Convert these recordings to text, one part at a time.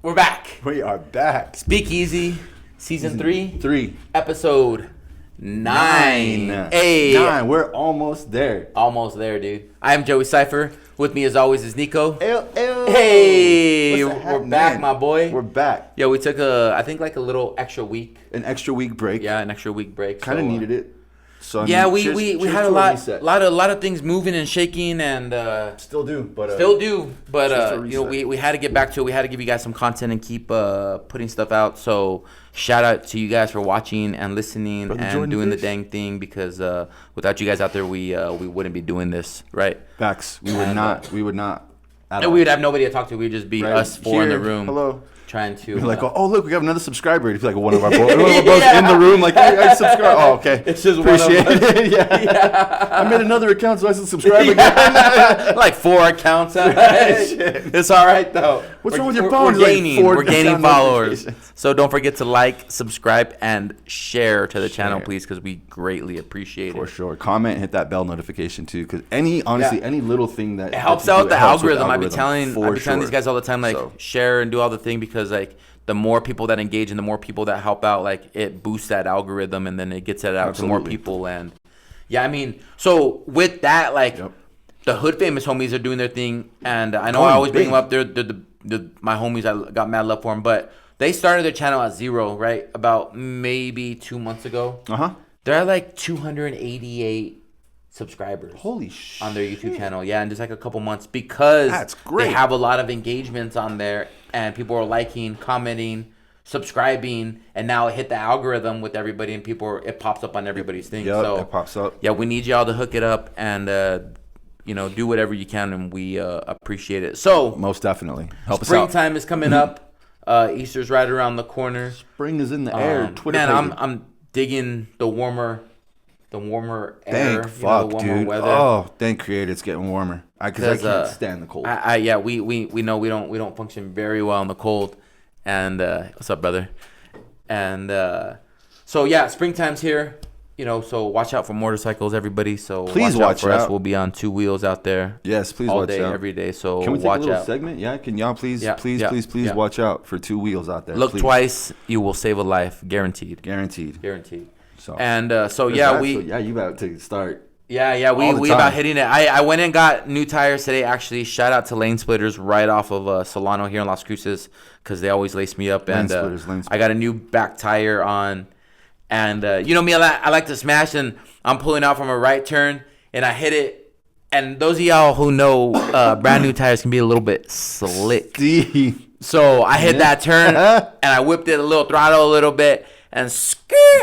We're back. We are back. SpeakEasy, season 3, episode 9. Hey. 9. We're almost there. Almost there, dude. I am Joey Cypher. With me, as always, is Nico. Ew. Hey, we're back, my boy. We're back. Yo, we took a little extra week. An extra week break. Yeah, an extra week break. Kind of needed it. So yeah, we had a lot of things moving and shaking, and still do, but we had to get back to it. We had to give you guys some content and keep putting stuff out. So shout out to you guys for watching and listening and doing the dang thing, because without you guys out there, we wouldn't be doing this, right? Facts. We would not. We would have nobody to talk to. We'd just be us four in the room. Hello. Trying to like, oh look, we got another subscriber. It'd be like one of our bros in the room, like, hey, I subscribe. Oh, okay. It's just appreciate it. Yeah. I made another account so I can subscribe again. Like 4 accounts. It's all right though. What's wrong with your phone? We're gaining followers. So don't forget to like, subscribe, and share to the channel, please, because we greatly appreciate it. For sure. Comment, hit that bell notification too, because any little thing that it helps out the algorithm. I be telling these guys all the time, like, share and do all the thing, because like the more people that engage and the more people that help out, like, it boosts that algorithm, and then it gets it out to more people. And yeah, I mean, so with that, like, the Hood Famous homies are doing their thing, and I know I always bring them up. They're my homies. I got mad love for them, but they started their channel at 0, right? About maybe 2 months ago. They're at like 288 subscribers. Holy shit. On their YouTube channel. Yeah, in just like a couple months, because that's great. They have a lot of engagements on there, and people are liking, commenting, subscribing, and now it hit the algorithm with everybody, and it pops up on everybody's thing. So it pops up. Yeah, we need y'all to hook it up and do whatever you can, and we appreciate it. So most definitely help us out. Springtime is coming up. Easter's right around the corner. Spring is in the air. Twitter. Man, I'm digging the warmer air. Thank fuck, the warmer dude. Weather. Oh, thank creator, it's getting warmer. Because I can't stand the cold. We know we don't function very well in the cold. And what's up, brother? And so yeah, springtime's here. So watch out for motorcycles, everybody. So please watch out for us. We'll be on 2 wheels out there. Yes, please all watch day, out. Every day. So can we take watch a little out. segment? Yeah, can y'all please watch out for 2 wheels out there. Look twice, you will save a life, guaranteed. So you about to start. Yeah, we about hitting it. I went and got new tires today. Actually, shout out to Lane Splitters right off of Solano here in Las Cruces, because they always lace me up. And Lane Splitters. I got a new back tire on. And you know me, I like to smash, and I'm pulling out from a right turn, and I hit it. And those of y'all who know, brand new tires can be a little bit slick. So I hit that turn, and I whipped it a little throttle a little bit, and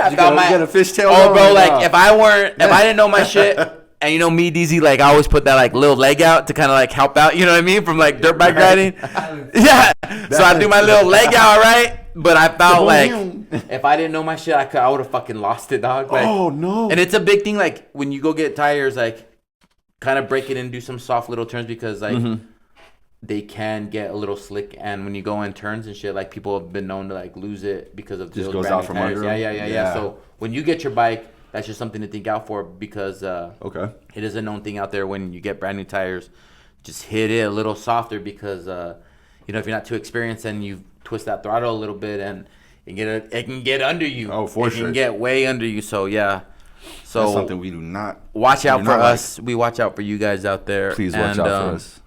I got a fishtail. Oh, bro, like if I didn't know my shit, and you know me, DZ, like I always put that like little leg out to kind of like help out. You know what I mean? From like dirt bike riding. Yeah. So I do my little leg out, right? But I felt like if I didn't know my shit, I would have fucking lost it, dog. Like, oh no! And it's a big thing, like when you go get tires, like kind of break it and do some soft little turns, because like they can get a little slick, and when you go in turns and shit, like people have been known to like lose it because of just goes out from tires. under. Yeah. So when you get your bike, that's just something to think out for, because it is a known thing out there. When you get brand new tires, just hit it a little softer, because if you're not too experienced and you twist that throttle a little bit, and it can get under you. Oh, for sure. It can get way under you. So yeah. So that's something we do not watch out for us. We watch out for you guys out there. Please watch out for us.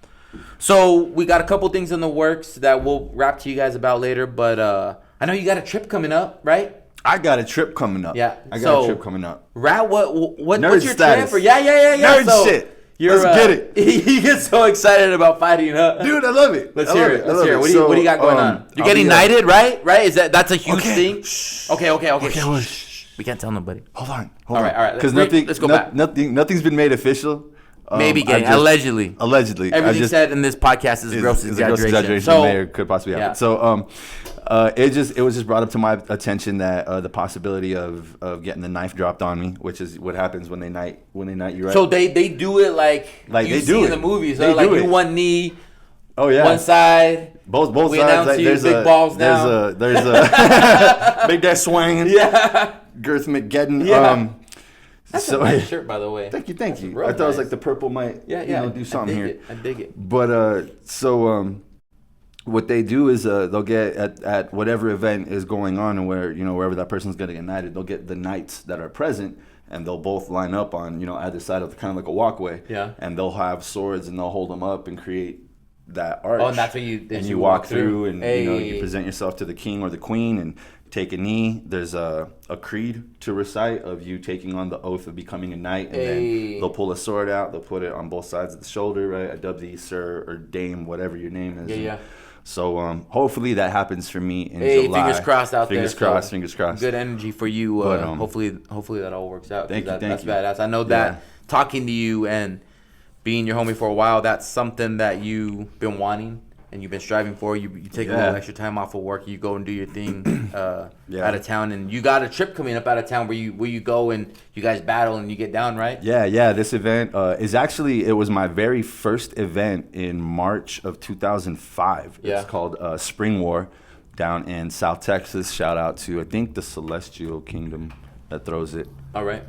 So we got a couple things in the works that we'll rap to you guys about later. But I know you got a trip coming up, right? I got a trip coming up. Yeah, I got a trip coming up. What's your status. trip for? Yeah. Nerd shit. Let's get it. You get so excited about fighting, huh? Dude, I love it. Let's hear it. What do you got going on? You're getting knighted, right? That's a huge thing. Okay. We can't tell nobody. Hold on. All right. Because let's go back. Nothing's been made official. Maybe getting allegedly. Everything said in this podcast is a gross exaggeration. So, may or could possibly happen. So it was just brought up to my attention that the possibility of getting the knife dropped on me, which is what happens when they knight you, right? So they do it like you see in the movies. Like you one knee. Oh yeah. One side. Both we sides. Like, there's big balls now. There's a big guy swinging. Yeah. Girth McGeddon. Yeah. That's a nice shirt, by the way. Thank you. I thought it was like the purple might do something here. I dig it. But what they do is they'll get at whatever event is going on, and wherever that person's getting ignited, they'll get the knights that are present, and they'll both line up on either side of kind of like a walkway. Yeah. And they'll have swords, and they'll hold them up and create that arch. Oh, and that's what you walk through, and you present yourself to the king or the queen and take a knee. There's a creed to recite of you taking on the oath of becoming a knight, and then they'll pull a sword out. They'll put it on both sides of the shoulder, right? I dub thee sir or dame, whatever your name is. Yeah. So hopefully that happens for me in July. Fingers crossed out there. Fingers crossed. Good energy for you. But, hopefully that all works out. Thank you. That's badass. I know that talking to you and being your homie for a while, that's something that you've been wanting and you've been striving for. You take a little extra time off of work. You go and do your thing out of town, and you got a trip coming up out of town where you go and you guys battle and you get down, right? Yeah. This event it was my very first event in March of 2005. Yeah. It's called Spring War down in South Texas. Shout out to, I think, the Celestial Kingdom that throws it. All right.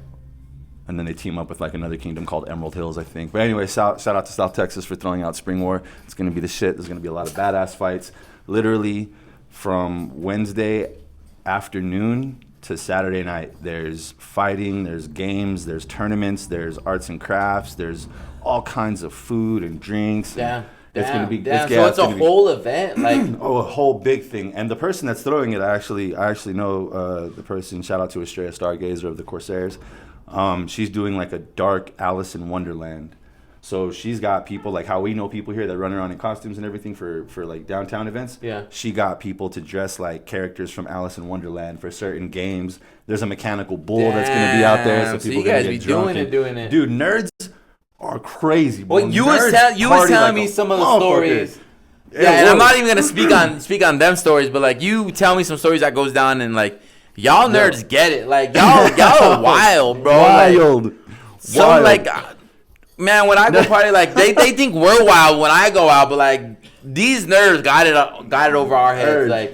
And then they team up with like another kingdom called Emerald Hills, I think. But anyway, shout out to South Texas for throwing out Spring War. It's going to be the shit. There's going to be a lot of badass fights. Literally from Wednesday afternoon to Saturday night, there's fighting, there's games, there's tournaments, there's arts and crafts, there's all kinds of food and drinks. Yeah. It's going to be. So it's a whole event, like a whole big thing. And the person that's throwing it, I actually know the person. Shout out to Estrella Stargazer of the Corsairs. She's doing like a dark Alice in Wonderland. So she's got people like how we know people here that run around in costumes and everything for like downtown events. Yeah. She got people to dress like characters from Alice in Wonderland for certain games. There's a mechanical bull that's going to be out there, so people you guys be doing it. Dude, nerds are crazy, bro. Well, you was telling me some of the stories. Yeah, and I'm not even gonna speak on them stories, but like you tell me some stories that goes down and like. Y'all nerds get it. Like, y'all are wild, bro. Wild. Like, man, when I go party, like, they think we're wild when I go out, but, like, these nerds got it over our heads. Like,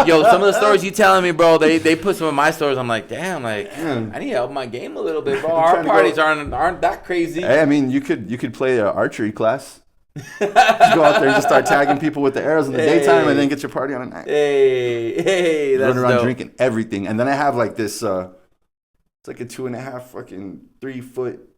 yo, some of the stories you telling me, bro, they put some of my stories. I'm like, damn, like, I need to help my game a little bit, bro. Our parties aren't that crazy. Hey, I mean, you could play an archery class. Just go out there and just start tagging people with the arrows in the daytime, and then get your party on at night. Hey, that's running around dope. Drinking everything, and then I have like this. It's like a 2.5 fucking 3 foot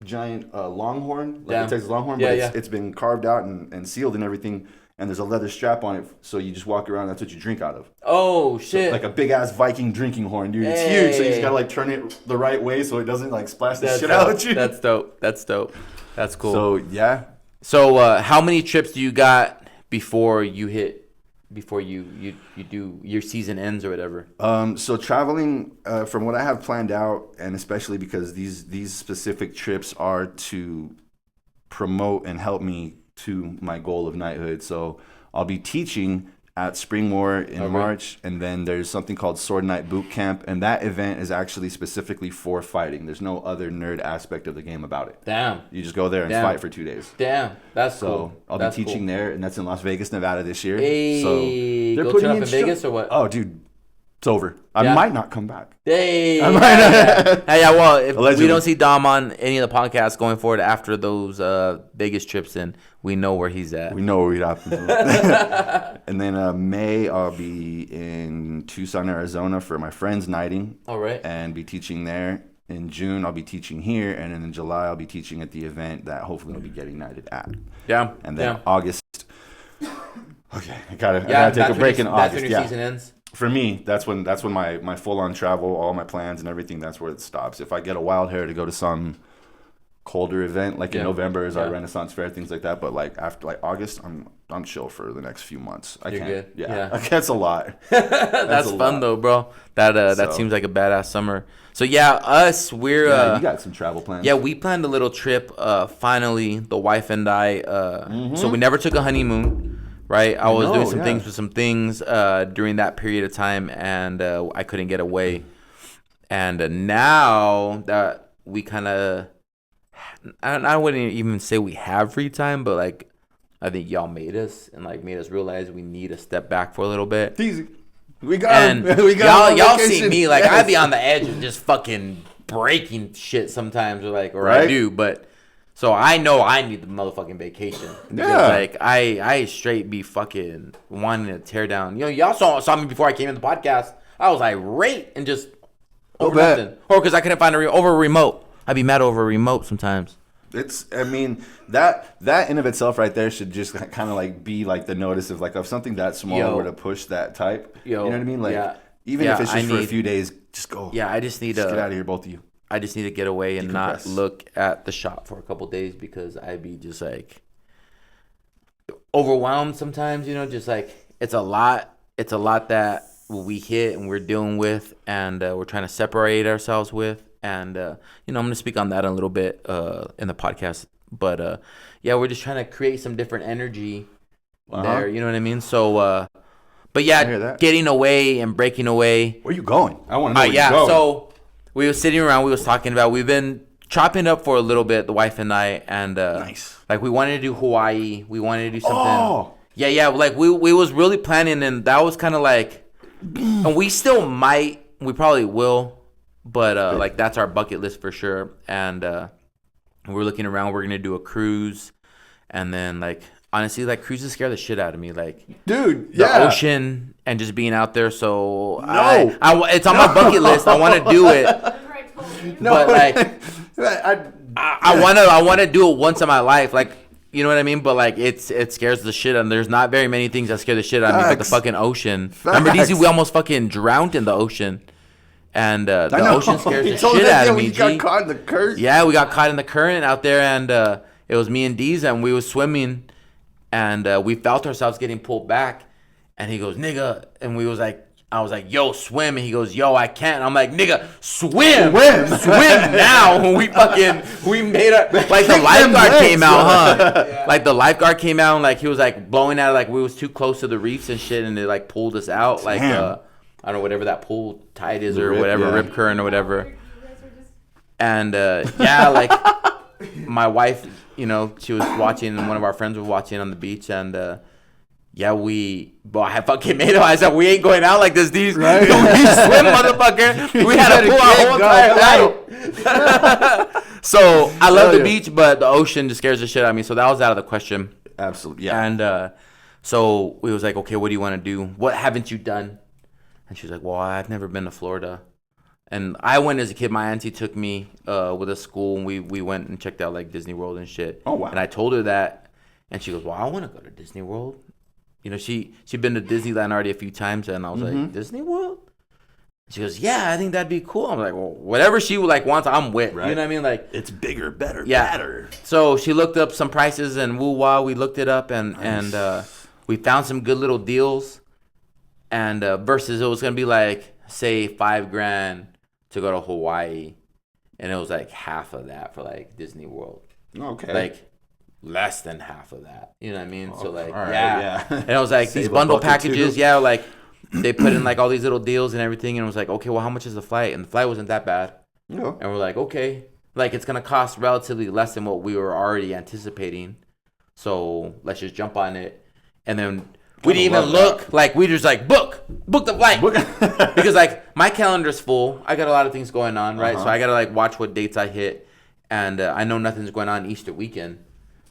giant longhorn, like a Texas Longhorn, but it's been carved out and sealed and everything. And there's a leather strap on it, so you just walk around. That's what you drink out of. Oh shit! So, like a big ass Viking drinking horn, dude. It's huge, so you just gotta like turn it the right way so it doesn't like splash the shit out at you. That's dope. That's cool. So yeah. So how many trips do you got before you do your season ends or whatever? So traveling from what I have planned out, and especially because these specific trips are to promote and help me to my goal of knighthood. So I'll be teaching at Spring War in March, and then there's something called Sword Knight Boot Camp, and that event is actually specifically for fighting. There's no other nerd aspect of the game about it. Damn. You just go there and fight for 2 days. Damn, that's cool. So I'll be teaching there, and that's in Las Vegas, Nevada this year. Hey, so they're putting up in Vegas or what? Oh, dude, it's over. I might not come back. Hey, well, if Allegedly. We don't see Dom on any of the podcasts going forward after those Vegas trips, then we know where he's at. We know where he's at. And then May, I'll be in Tucson, Arizona for my friend's knighting. All right. And be teaching there. In June, I'll be teaching here. And then in July, I'll be teaching at the event that hopefully I'll be getting knighted at. Yeah. And then August. Okay, I gotta take a break in August. That's when your season ends? For me, that's when my full-on travel, all my plans and everything, that's where it stops. If I get a wild hair to go to some colder event, like in November is our Renaissance Fair, things like that. But like after like August, I'm chill for the next few months. You're good. Yeah. That's a lot. That's fun though, bro. That seems like a badass summer. So we're you got some travel plans. Yeah, we planned a little trip. Finally, the wife and I. So we never took a honeymoon. Right, I was doing some things with some things during that period of time, and I couldn't get away. And now that we kind of, I wouldn't even say we have free time, but like, I think y'all made us realize we need to step back for a little bit. Easy, we got y'all see me like I be on the edge of just fucking breaking shit sometimes, or I do, but. So I know I need the motherfucking vacation. Because, like, I straight be fucking wanting to tear down. You know, y'all saw me before I came in the podcast. I was irate and just over nothing. Or because I couldn't find over a remote. I'd be mad over a remote sometimes. I mean, that in of itself right there should just kind of like be like the notice of like if something that small were to push that type. You know what I mean? Like even if it's just for a few days, just go. Yeah, I just need to get out of here, both of you. I just need to get away and not look at the shop for a couple of days because I'd be just like overwhelmed sometimes. You know, just like it's a lot. It's a lot that we hit and we're dealing with, and we're trying to separate ourselves with. And, you know, I'm going to speak on that a little bit in the podcast. But, yeah, we're just trying to create some different energy there. You know what I mean? So, but, yeah, getting away and breaking away. Where you going? I want to know where you're going. So we were sitting around. We was talking about we've been chopping up for a little bit, the wife and I. And, nice. Like, we wanted to do Hawaii. We wanted to do something. Oh. Yeah. Like, we was really planning. And that was kind of like, and we still might. We probably will. But, like, that's our bucket list for sure. And we're looking around. We're going to do a cruise. And then, like, honestly, like, cruises scare the shit out of me. Like, dude, the ocean and just being out there. So, it's on my bucket list. I want to do it. But, like, I want to do it once in my life. Like, you know what I mean? But, like, it scares the shit out of me. There's not very many things that scare the shit out of me, but the fucking ocean. Remember, DC, we almost fucking drowned in the ocean. And the ocean scares the shit out of me. We got caught in the current. Yeah, we got caught in the current out there, and it was me and Deez, and we was swimming, and we felt ourselves getting pulled back. And he goes, "Nigga," and I was like, "Yo, swim," and he goes, "Yo, I can't." And I'm like, "Nigga, swim now." We made it like the lifeguard came out, huh? Yeah. Like the lifeguard came out, and like he was like blowing out, like we was too close to the reefs and shit, and they like pulled us out, like. I don't know, whatever that pool tide is or whatever, rip current or whatever. And, like, my wife, you know, she was watching and one of our friends was watching on the beach. And, I fucking made him. I said, we ain't going out like this, dude. Right? We swim, motherfucker. We had to pull our whole entire life. So, I love the beach, but the ocean just scares the shit out of me. So, that was out of the question. Absolutely, yeah. And so, we was like, okay, what do you want to do? What haven't you done? And she's like, well, I've never been to Florida. And I went as a kid. My auntie took me with a school, and we went and checked out, like, Disney World and shit. Oh, wow. And I told her that, and she goes, well, I want to go to Disney World. You know, she'd been to Disneyland already a few times, and I was like, Disney World? She goes, yeah, I think that'd be cool. I'm like, well, whatever she like wants, I'm with. Right. You know what I mean? Like, it's bigger, better, better. So she looked up some prices, and woo-wah, we looked it up, and we found some good little deals. And versus it was going to be like, say, $5,000 to go to Hawaii. And it was like half of that for like Disney World. Okay. Like less than half of that. You know what I mean? So like, right, yeah. And it was like these bundle packages. Too. Yeah. Like they put in like all these little deals and everything. And it was like, okay, well, how much is the flight? And the flight wasn't that bad. No. And we're like, okay. Like it's going to cost relatively less than what we were already anticipating. So let's just jump on it. And then... we didn't even look. Like, we just, like, book the flight. Because, like, my calendar's full. I got a lot of things going on, right? So I got to, like, watch what dates I hit. And I know nothing's going on Easter weekend.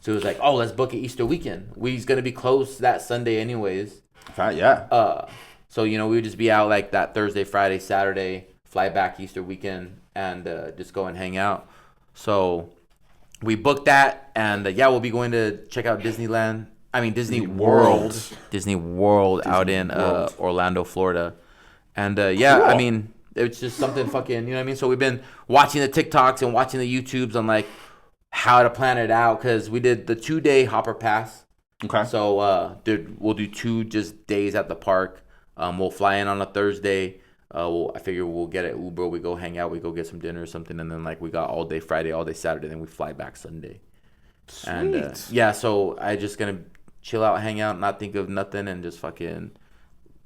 So it was like, oh, let's book it Easter weekend. We's going to be closed that Sunday anyways. Yeah. So, you know, we would just be out, like, that Thursday, Friday, Saturday, fly back Easter weekend, and just go and hang out. So we booked that. And, we'll be going to check out Disney World. Disney World out in Orlando, Florida. And cool. I mean, it's just something fucking, you know what I mean? So we've been watching the TikToks and watching the YouTubes on like how to plan it out because we did the 2-day hopper pass. Okay. So we'll do 2 just days at the park. We'll fly in on a Thursday. I figure we'll get an Uber. We go hang out. We go get some dinner or something. And then like we got all day Friday, all day Saturday. Then we fly back Sunday. Sweet. And so I just going to chill out, hang out, not think of nothing, and just fucking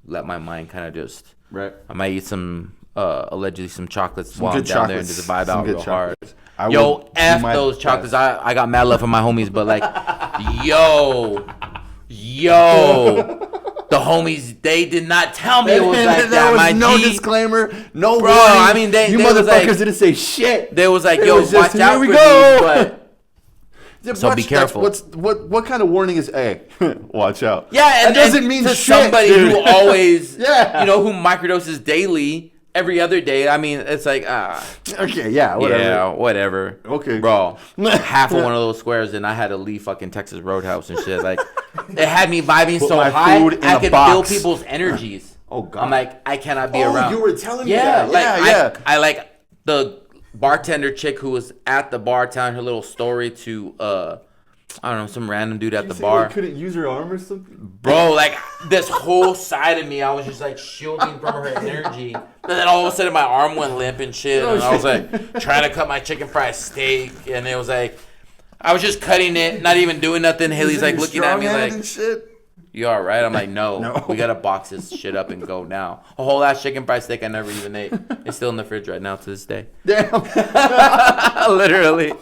let my mind kind of just... Right. I might eat some, allegedly some chocolates while I'm down there and just vibe out real hard. F those chocolates. I got mad love for my homies, but like, yo, the homies, they did not tell me it was like that. There was no disclaimer, no warning. I mean, you motherfuckers didn't say shit. They was like, yo, watch out for these, but... So be careful. What kind of warning is, hey, watch out? Yeah, and that doesn't mean to shit, somebody dude. who always, Yeah. who microdoses daily, every other day. I mean, it's like, Okay, yeah, whatever. Yeah, whatever. Okay. Bro, half of one of those squares, and I had to leave fucking Texas Roadhouse and shit. Like, it had me vibing so high, I could feel people's energies. Oh, God. I'm like, I cannot be around. You were telling me that. Yeah. I like the bartender chick who was at the bar telling her little story to, I don't know, some random dude at the bar. Couldn't use her arm or something? Bro, like, this whole side of me, I was just, like, shielding from her energy. And then all of a sudden, my arm went limp and shit. And I was, like, trying to cut my chicken fried steak. And it was, like, I was just cutting it, not even doing nothing. Haley's, like, looking at me, like, and shit? you all right? I'm like, no. We got to box this shit up and go now. A whole ass chicken fried steak I never even ate. It's still in the fridge right now to this day. Damn. Literally.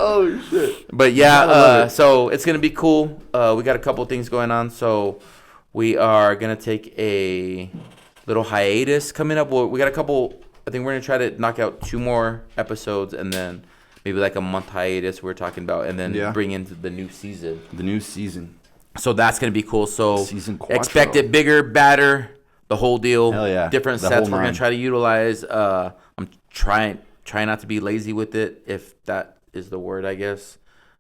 Oh, shit. But yeah, so it's going to be cool. We got a couple things going on. So we are going to take a little hiatus coming up. We got a couple, I think we're going to try to knock out 2 more episodes and then maybe like a month hiatus we're talking about and then bring into the new season. The new season. So that's going to be cool. So Season expect it bigger, badder, the whole deal. Hell yeah. Different sets we're going to try to utilize. I'm trying not to be lazy with it, if that is the word, I guess.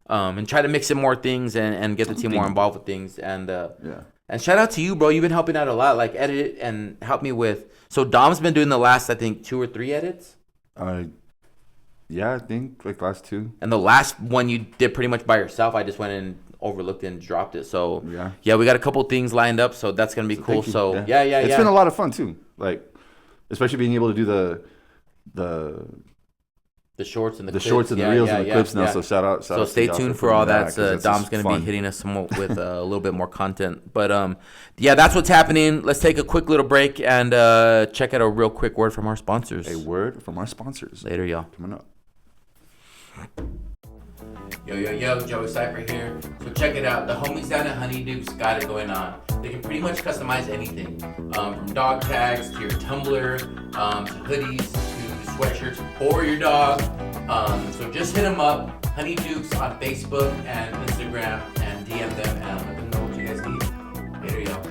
And try to mix in more things and get the team more involved with things. And and shout out to you, bro. You've been helping out a lot. Like, edit it and help me with. So Dom's been doing the last, I think, 2 or 3 edits. Yeah, I think like last 2. And the last one you did pretty much by yourself. I just went and overlooked it and dropped it. So yeah, we got a couple things lined up. So that's gonna be cool. So yeah. It's been a lot of fun too. Like, especially being able to do the shorts and the shorts and the reels and the clips now. So shout out. So stay tuned for all that. Dom's gonna be hitting us somewhat with a little bit more content. But yeah, that's what's happening. Let's take a quick little break and check out a real quick word from our sponsors. A word from our sponsors. Later, y'all. Coming up. Yo, Joey Cypher here. So check it out. The homies down at Honeyduke's got it going on. They can pretty much customize anything. From dog tags to your tumbler, to hoodies, to sweatshirts for your dog. So just hit them up. Honeydukes on Facebook and Instagram and DM them and let them know what you guys need. Later, y'all.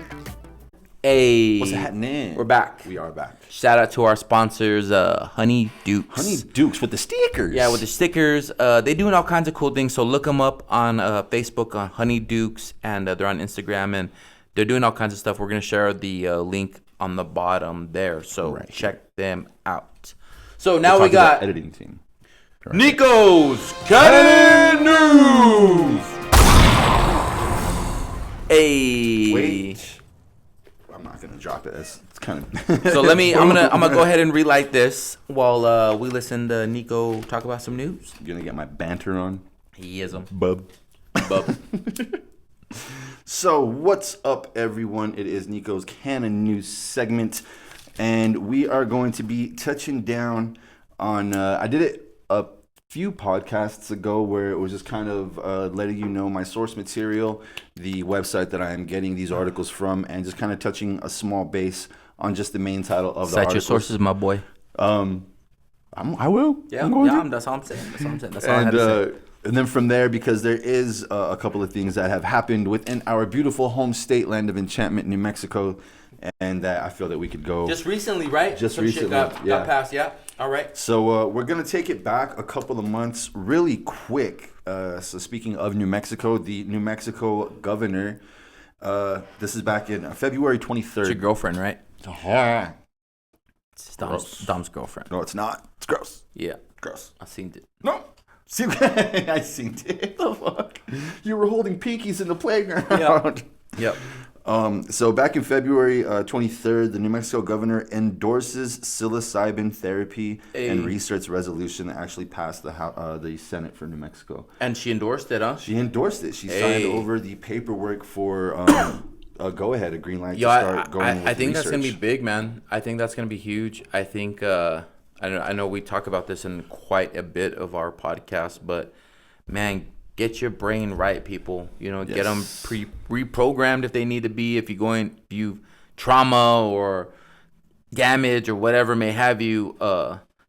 Hey. What's happening? We're back. We are back. Shout out to our sponsors, Honeydukes. Honeydukes with the stickers. Yeah, with the stickers. They doing all kinds of cool things. So look them up on Facebook on Honeydukes, and they're on Instagram, and they're doing all kinds of stuff. We're gonna share the link on the bottom there. So check them out. So now we got editing team. Right. Nico's Canon News. Hey. Wait. I'm not gonna drop it. It's kind of. So I'm gonna go ahead and relight this while we listen to Nico talk about some news. You gonna get my banter on? He is Bub. So what's up, everyone? It is Nico's Canon News segment, and we are going to be touching down on. I did it a few podcasts ago where it was just kind of letting you know my source material, the website that I am getting these articles from, and just kind of touching a small base on just the main title of the article. Cite your sources, my boy. I will. Yeah, that's all I'm saying. That's all I had to say. And then from there, because there is a couple of things that have happened within our beautiful home state, land of enchantment, New Mexico, and that I feel that we could go. Just recently, right? Just Some recently, shit got passed, yeah. All right. So we're going to take it back a couple of months really quick. So speaking of New Mexico, the New Mexico governor, this is back in February 23rd. It's your girlfriend, right? It's Dom's girlfriend. No, it's not. It's gross. Yeah. Gross. I seen it. No. I seen it. The fuck? You were holding pinkies in the playground. Yep. So back in February 23rd, the New Mexico governor endorses psilocybin therapy and research resolution that actually passed the Senate for New Mexico. And she endorsed it, huh? She endorsed it. She signed over the paperwork for a go-ahead, a green light to start going with I think research. that's going to be big, man. I think that's going to be huge. I think, I know we talk about this in quite a bit of our podcast, but, man, get your brain right, people. Get them reprogrammed if they need to be. If you trauma or damage or whatever may have you,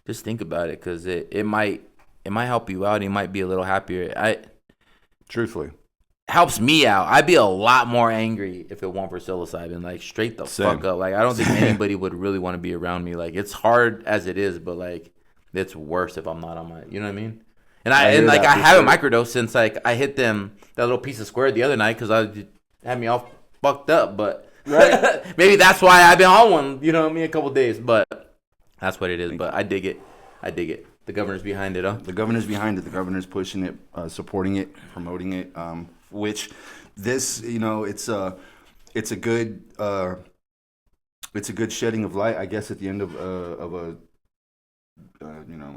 just think about it, because it might it might help you out. You might be a little happier. Truthfully. Helps me out. I'd be a lot more angry if it weren't for psilocybin. Like, straight the fuck up. Like, I don't think anybody would really want to be around me. Like, it's hard as it is, but like, it's worse if I'm not on my. You know what I mean? And I haven't microdosed since like I hit that little piece of square the other night because I had me all fucked up. But right. Maybe that's why I've been on one. You know what I mean? A couple days, but that's what it is. But I dig it. The governor's behind it, huh? The governor's behind it. The governor's pushing it, supporting it, promoting it. Which this, it's a good shedding of light, I guess, at the end of a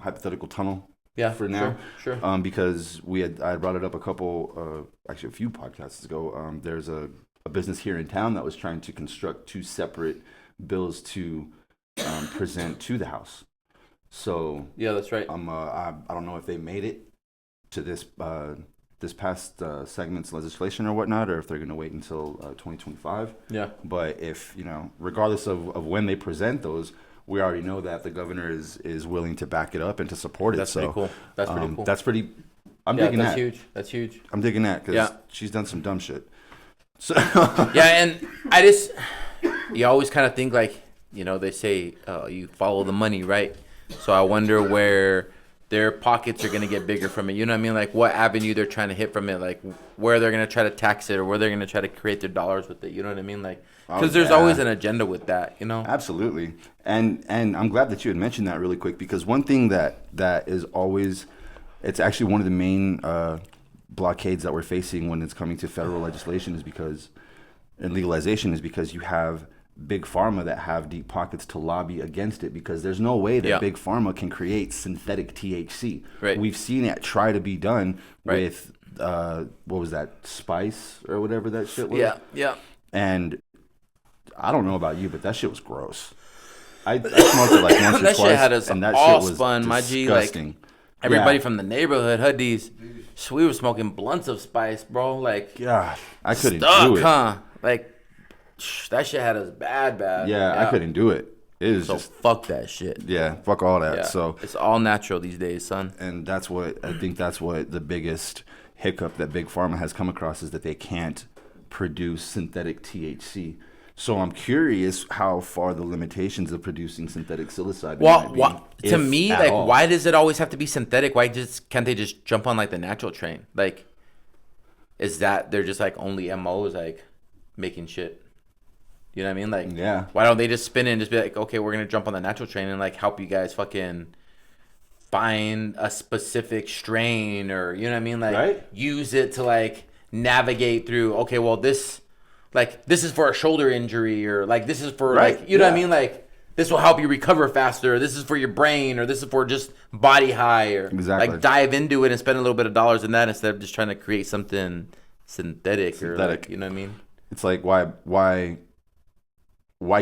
hypothetical tunnel. Yeah, for now, sure. Because I brought it up a few podcasts ago. There's a business here in town that was trying to construct 2 separate bills to present to the House. So yeah, that's right. I don't know if they made it to this past segment's legislation or whatnot, or if they're going to wait until 2025. Yeah. But if regardless of when they present those, we already know that the governor is willing to back it up and to support it. That's pretty cool. That's pretty cool. That's pretty. I'm digging that. That's huge. I'm digging that because she's done some dumb shit. So yeah, and you always kind of think like, they say you follow the money, right? So I wonder where their pockets are going to get bigger from it. You know what I mean? Like what avenue they're trying to hit from it, like where they're going to try to tax it or where they're going to try to create their dollars with it. You know what I mean? Like, because there's always an agenda with that, Absolutely. And I'm glad that you had mentioned that really quick, because one thing that is always, it's actually one of the main blockades that we're facing when it's coming to federal legislation and legalization is because you have big pharma that have deep pockets to lobby against it, because there's no way that big pharma can create synthetic THC. Right. We've seen it try to be done with what was that, Spice or whatever that shit was. Yeah. And I don't know about you, but that shit was gross. I smoked it like once or that twice, shit had us and that all shit was spun, my G. Like everybody from the neighborhood, hoodies, we were smoking blunts of Spice, bro. Like, God, I couldn't do it. Huh? Like, that shit had us bad. Yeah, I couldn't do it. It was just fuck that shit. Yeah, fuck all that. Yeah. So it's all natural these days, son. And that's what I think. That's what the biggest hiccup that big pharma has come across is that they can't produce synthetic THC. So I'm curious how far the limitations of producing synthetic psilocybin might be. To me, like, why does it always have to be synthetic? Why can't they just jump on like the natural train? Like, is that they're just like only MOs like making shit? You know what I mean? Like, yeah. Why don't they just spin it and just be like, okay, we're gonna jump on the natural train and like help you guys fucking find a specific strain, or you know what I mean? Like, use it to like navigate through. Okay, well this is for a shoulder injury, or like this is for like, you know what I mean? Like, this will help you recover faster. Or this is for your brain, or this is for just body high, or like dive into it and spend a little bit of dollars in that instead of just trying to create something synthetic. Or like, you know what I mean? It's like why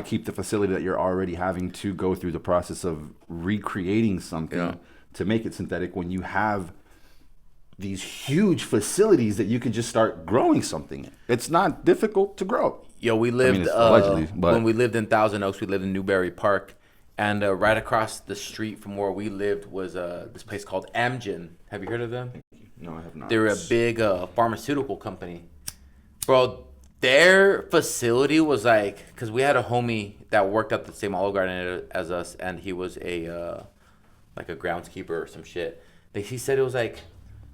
keep the facility that you're already having to go through the process of recreating something to make it synthetic when you have these huge facilities that you could just start growing something in? It's not difficult to grow. Yo, we lived allegedly, but when we lived in Thousand Oaks, we lived in Newberry Park, and right across the street from where we lived was this place called Amgen. Have you heard of them? No, I have not. They were a big pharmaceutical company, bro. Their facility was like, because we had a homie that worked at the same Olive Garden as us, and he was a like a groundskeeper or some shit. He said it was like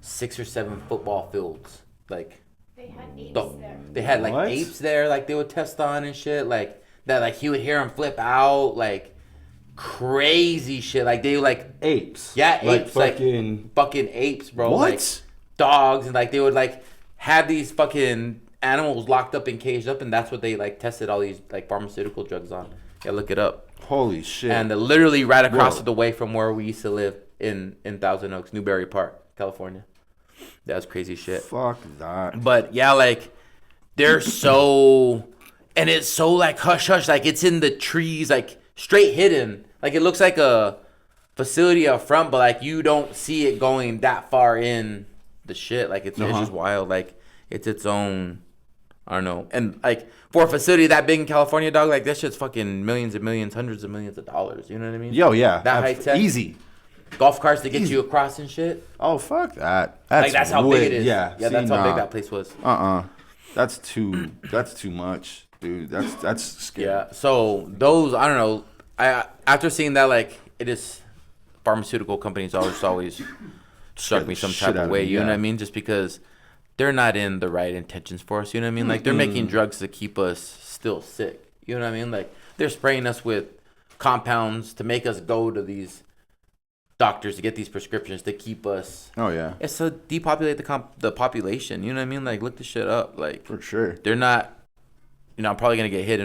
6 or 7 football fields. Like, they had apes there. They had like apes there, like they would test on and shit. Like that, like he would hear them flip out, like crazy shit. Like they like apes. Yeah, apes, like fucking apes, bro. What? Like dogs, and like they would like have these fucking animals locked up and caged up, and that's what they like tested all these like pharmaceutical drugs on. Yeah, look it up. Holy shit. And literally right across the way from where we used to live in Thousand Oaks, Newberry Park, California. That's crazy shit. Fuck that. But yeah, like they're so, and it's so like hush hush, like it's in the trees, like straight hidden. Like it looks like a facility up front, but like you don't see it going that far in the shit. Like it's just wild. Like it's its own, I don't know. And like for a facility that big in California, dog, like that shit's fucking millions and millions, hundreds of millions of dollars. You know what I mean? Yo, yeah. That high tech. Easy. golf carts to get you across and shit. Oh, fuck that. That's how big it is. Yeah, that's how big that place was. That's too much, dude. That's scary. Yeah. So those, I don't know. After seeing that, like, it is, pharmaceutical companies always struck me some type of way. You know what I mean? Just because they're not in the right intentions for us. You know what I mean? Like, they're making drugs to keep us still sick. You know what I mean? Like, they're spraying us with compounds to make us go to these doctors to get these prescriptions to keep us. Oh yeah. It's to depopulate the population. You know what I mean? Like, look this shit up. Like, for sure. They're not. You know, I'm probably gonna get hit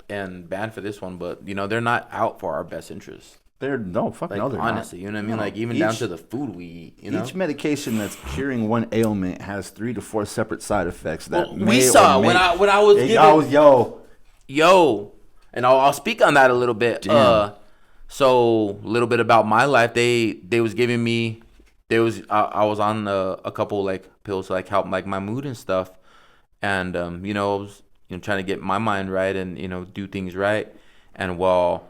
and banned for this one, but you know, they're not out for our best interest. They're honestly, you know what I mean? Like, even down to the food we eat. You know, each medication that's curing one ailment has 3 to 4 separate side effects that we saw when I was giving. Yo, and I'll speak on that a little bit. Damn. So a little bit about my life. They was giving me. I was on a couple like pills to like help like my mood and stuff, and you know, I was trying to get my mind right and do things right, and while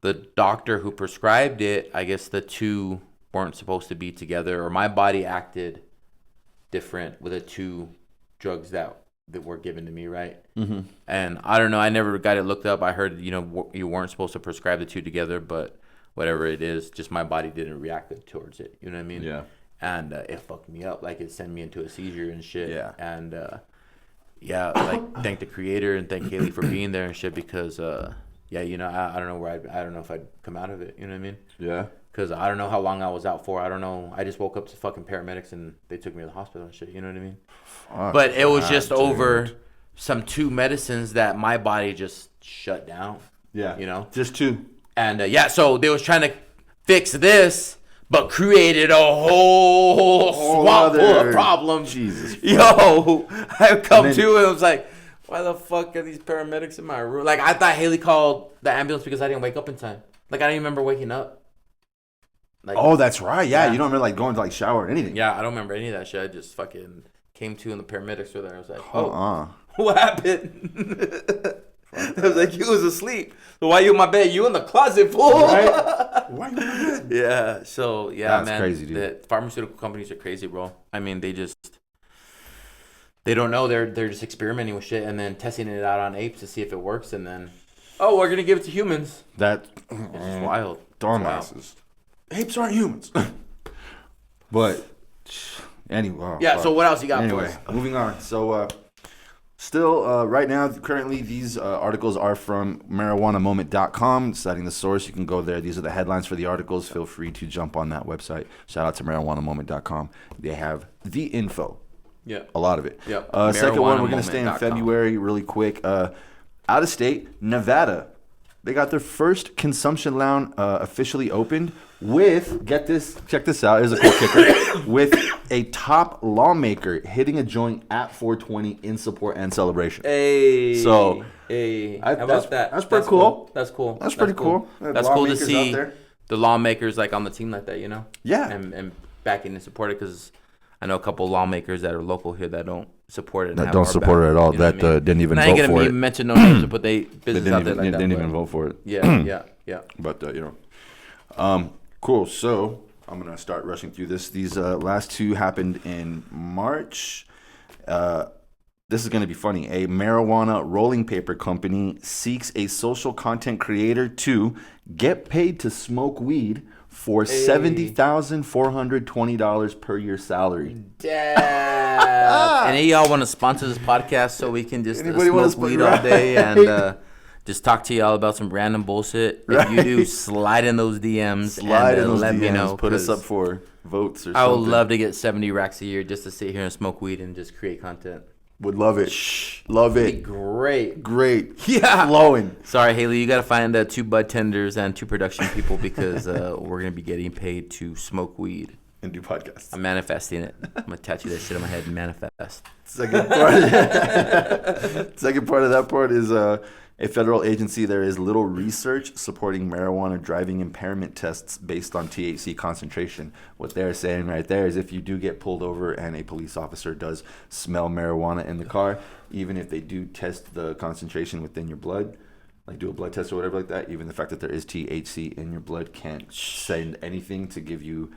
the doctor who prescribed it, I guess the two weren't supposed to be together, or my body acted different with the two drugs that were given to me, right? Mm-hmm. And I don't know, I never got it looked up. I heard you weren't supposed to prescribe the two together, but whatever it is, just my body didn't react towards it. You know what I mean? Yeah. And it fucked me up. Like, it sent me into a seizure and shit. Yeah. And yeah, like, thank the creator and thank Kaylee for being there and shit, because yeah, I don't know I don't know if I'd come out of it. You know what I mean? Yeah. Because I don't know how long I was out for. I don't know. I just woke up to fucking paramedics and they took me to the hospital and shit. You know what I mean? Fuck, but it was just over some 2 medicines that my body just shut down. Yeah. You know? Just 2. And yeah, so they was trying to fix this, but created a whole swamp full of problems. Jesus. Yo, I come to it. I was like, why the fuck are these paramedics in my room? Like, I thought Haley called the ambulance because I didn't wake up in time. Like, I don't even remember waking up. Like, oh, that's right. Yeah, you don't remember like going to like shower or anything. Yeah, I don't remember any of that shit. I just fucking came to and the paramedics were there. I was like, oh, Uh-uh. What happened? I was like, you was asleep. So why you in my bed? You in the closet, fool? Right? Why you in my bed? Yeah. So yeah, that's crazy, dude. The pharmaceutical companies are crazy, bro. I mean, they don't know. They're just experimenting with shit and then testing it out on apes to see if it works, and then we're gonna give it to humans. It's just wild. Dumbasses. Apes aren't humans. But anyway. Yeah. So what else you got? Anyway, moving on. So still, right now, currently, these articles are from marijuanamoment.com. Citing the source, you can go there. These are the headlines for the articles. Feel free to jump on that website. Shout out to marijuanamoment.com. They have the info. Yeah. A lot of it. Yeah. Second one, we're going to stay in February really quick. Out of state, Nevada. They got their first consumption lounge officially opened with, check this out, here's a cool kicker, with a top lawmaker hitting a joint at 420 in support and celebration. Hey. So, how about that? That's pretty cool. That's cool. That's pretty cool. That's cool to see the lawmakers like on the team like that, you know? Yeah. And backing and support it, because I know a couple of lawmakers that are local here that don't support it. That don't support it at all. You know that didn't even vote for it. I ain't going to mention no names, but they business out there like that. Didn't even vote for it. Yeah. But, cool. So I'm going to start rushing through this. These last two happened in March. This is going to be funny. A marijuana rolling paper company seeks a social content creator to get paid to smoke weed for $70,420 per year salary. Damn. Any of y'all want to sponsor this podcast so we can just smoke weed all day and just talk to y'all about some random bullshit? If you do, slide in those DMs and let me know. Put us up for votes or something. I would love to get 70 racks a year just to sit here and smoke weed and just create content. Would love it. Love it. Great. Yeah. Flowing. Sorry, Haley. You got to find 2 bud tenders and 2 production people because we're going to be getting paid to smoke weed. And do podcasts. I'm manifesting it. I'm going to tattoo that shit on my head and manifest. Second part of that part is a federal agency. There is little research supporting marijuana driving impairment tests based on THC concentration. What they're saying right there is if you do get pulled over and a police officer does smell marijuana in the car, even if they do test the concentration within your blood, like do a blood test or whatever like that, even the fact that there is THC in your blood can't send anything to give you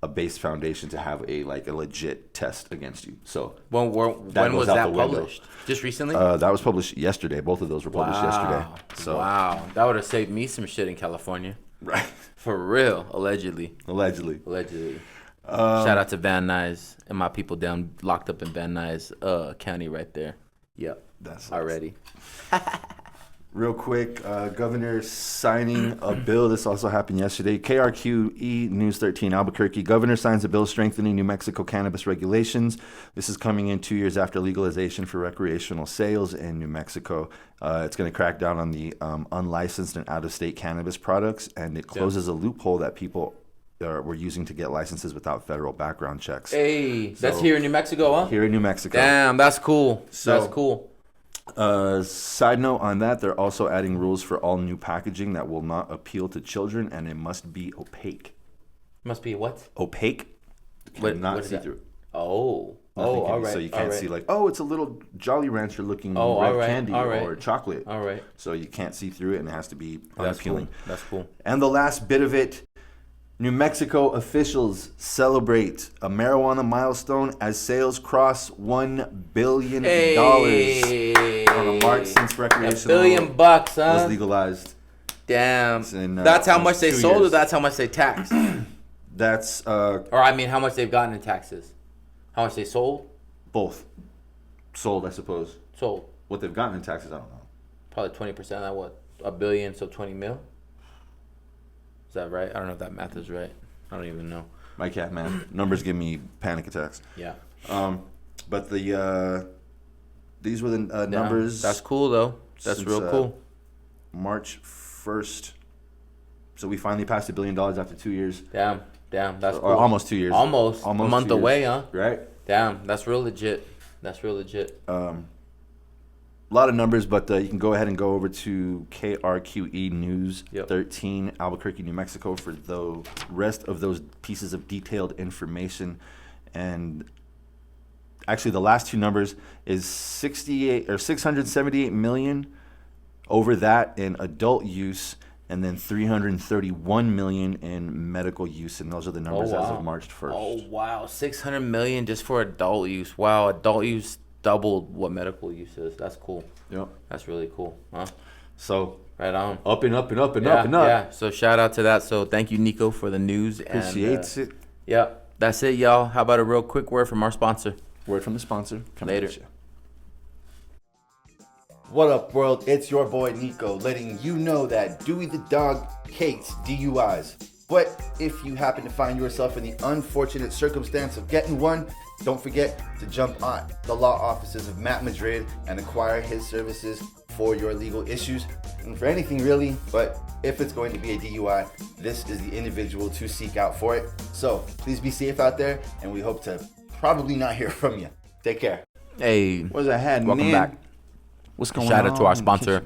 a base foundation to have a legit test against you. So when was that published? Just recently? That was published yesterday. Both of those were published yesterday. So that would have saved me some shit in California. Right. For real. Allegedly. Shout out to Van Nuys and my people down locked up in Van Nuys County right there. Yep. That's already. Real quick, governor signing a bill. This also happened yesterday. KRQE News 13, Albuquerque. Governor signs a bill strengthening New Mexico cannabis regulations. This is coming in 2 years after legalization for recreational sales in New Mexico. It's going to crack down on the unlicensed and out-of-state cannabis products, and it closes a loophole that people were using to get licenses without federal background checks. Hey, that's here in New Mexico, huh? Here in New Mexico. Damn, that's cool. That's cool. Side note on that, they're also adding rules for all new packaging that will not appeal to children, and it must be opaque. Must be what? Opaque. Cannot see through. Oh. All right. So you can't see it's a little Jolly Rancher looking red candy or chocolate. All right. So you can't see through it, and it has to be unappealing. That's cool. And the last bit of it, New Mexico officials celebrate a marijuana milestone as sales cross $1 billion on a march since recreational $1 billion, huh? was legalized. Damn. That's how much they sold, or that's how much they taxed? That's or I mean, how much they've gotten in taxes? How much they sold? Both. Sold, I suppose. Sold. What they've gotten in taxes, I don't know. Probably 20% of that. What? $1 billion, so 20 mil. Is that right? I don't know if that math is right. I don't even know. My cat, man. Numbers give me panic attacks. Yeah. But these were the numbers. That's cool, though. That's real cool. March 1st. So we finally passed $1 billion after 2 years. Damn. That's cool. Or almost 2 years. Almost a month away, huh? Right. Damn. That's real legit. A lot of numbers, but you can go ahead and go over to KRQE News 13, Albuquerque, New Mexico, for the rest of those pieces of detailed information. And actually, the last two numbers is 678 million over that in adult use, and then 331 million in medical use, and those are the numbers as of March 1st. Oh wow, 600 million just for adult use. Wow, adult use doubled what medical use is. That's cool. Yep. That's really cool, huh? So right on. Up and up and up and up and up. Yeah. So shout out to that. So thank you, Nico, for the news. Appreciates it. Yeah. That's it, y'all. How about a real quick word from our sponsor? Word from the sponsor. Later. What up, world? It's your boy Nico, letting you know that Dewey the dog hates DUIs. But if you happen to find yourself in the unfortunate circumstance of getting one, don't forget to jump on the law offices of Matt Madrid and acquire his services for your legal issues and for anything really. But if it's going to be a DUI, this is the individual to seek out for it. So please be safe out there, and we hope to probably not hear from you. Take care. Hey, what's that hat? Welcome back. What's going on? Shout out to our sponsor,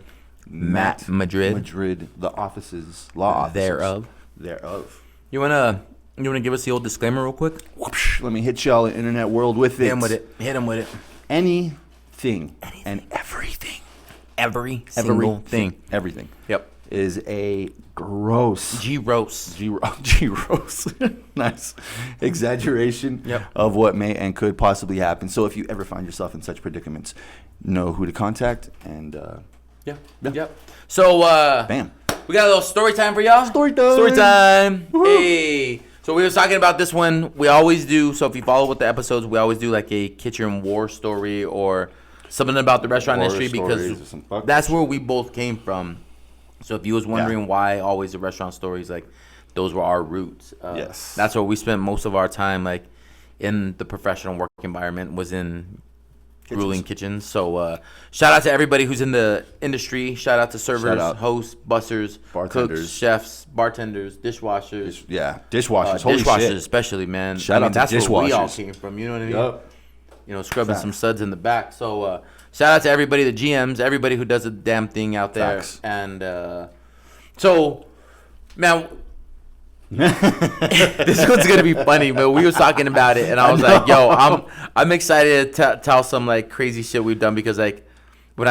Matt Madrid. The offices, law offices thereof. You wanna give us the old disclaimer real quick? Whoosh, let me hit y'all in internet world with it. Hit him with it. Anything and everything. Every single thing. Everything. Yep. Is a gross. G-ross. Nice. Exaggeration of what may and could possibly happen. So if you ever find yourself in such predicaments, know who to contact and Yep. So bam. We got a little story time for y'all. Story time. Woo-hoo. Hey. So we were talking about this one. We always do. So if you follow with the episodes, we always do like a kitchen war story or something about the restaurant industry, because that's where we both came from. So if you was wondering why always the restaurant stories, like those were our roots. Yes. That's where we spent most of our time, like in the professional work environment, was in grueling kitchens. So shout out to everybody who's in the industry. Shout out to servers, hosts, bussers, bartenders, cooks, chefs, bartenders, dishwashers. Dishwashers. Holy dishwashers shit. Especially, man. Shout out to that's dishwashers. Where we all came from. You know what I mean? Yep. You know, scrubbing some suds in the back. So shout out to everybody, the GMs, everybody who does a damn thing out there. Facts. And so, man, this one's gonna be funny, but we were talking about it, and I was like, "Yo, I'm excited to tell some like crazy shit we've done, because like when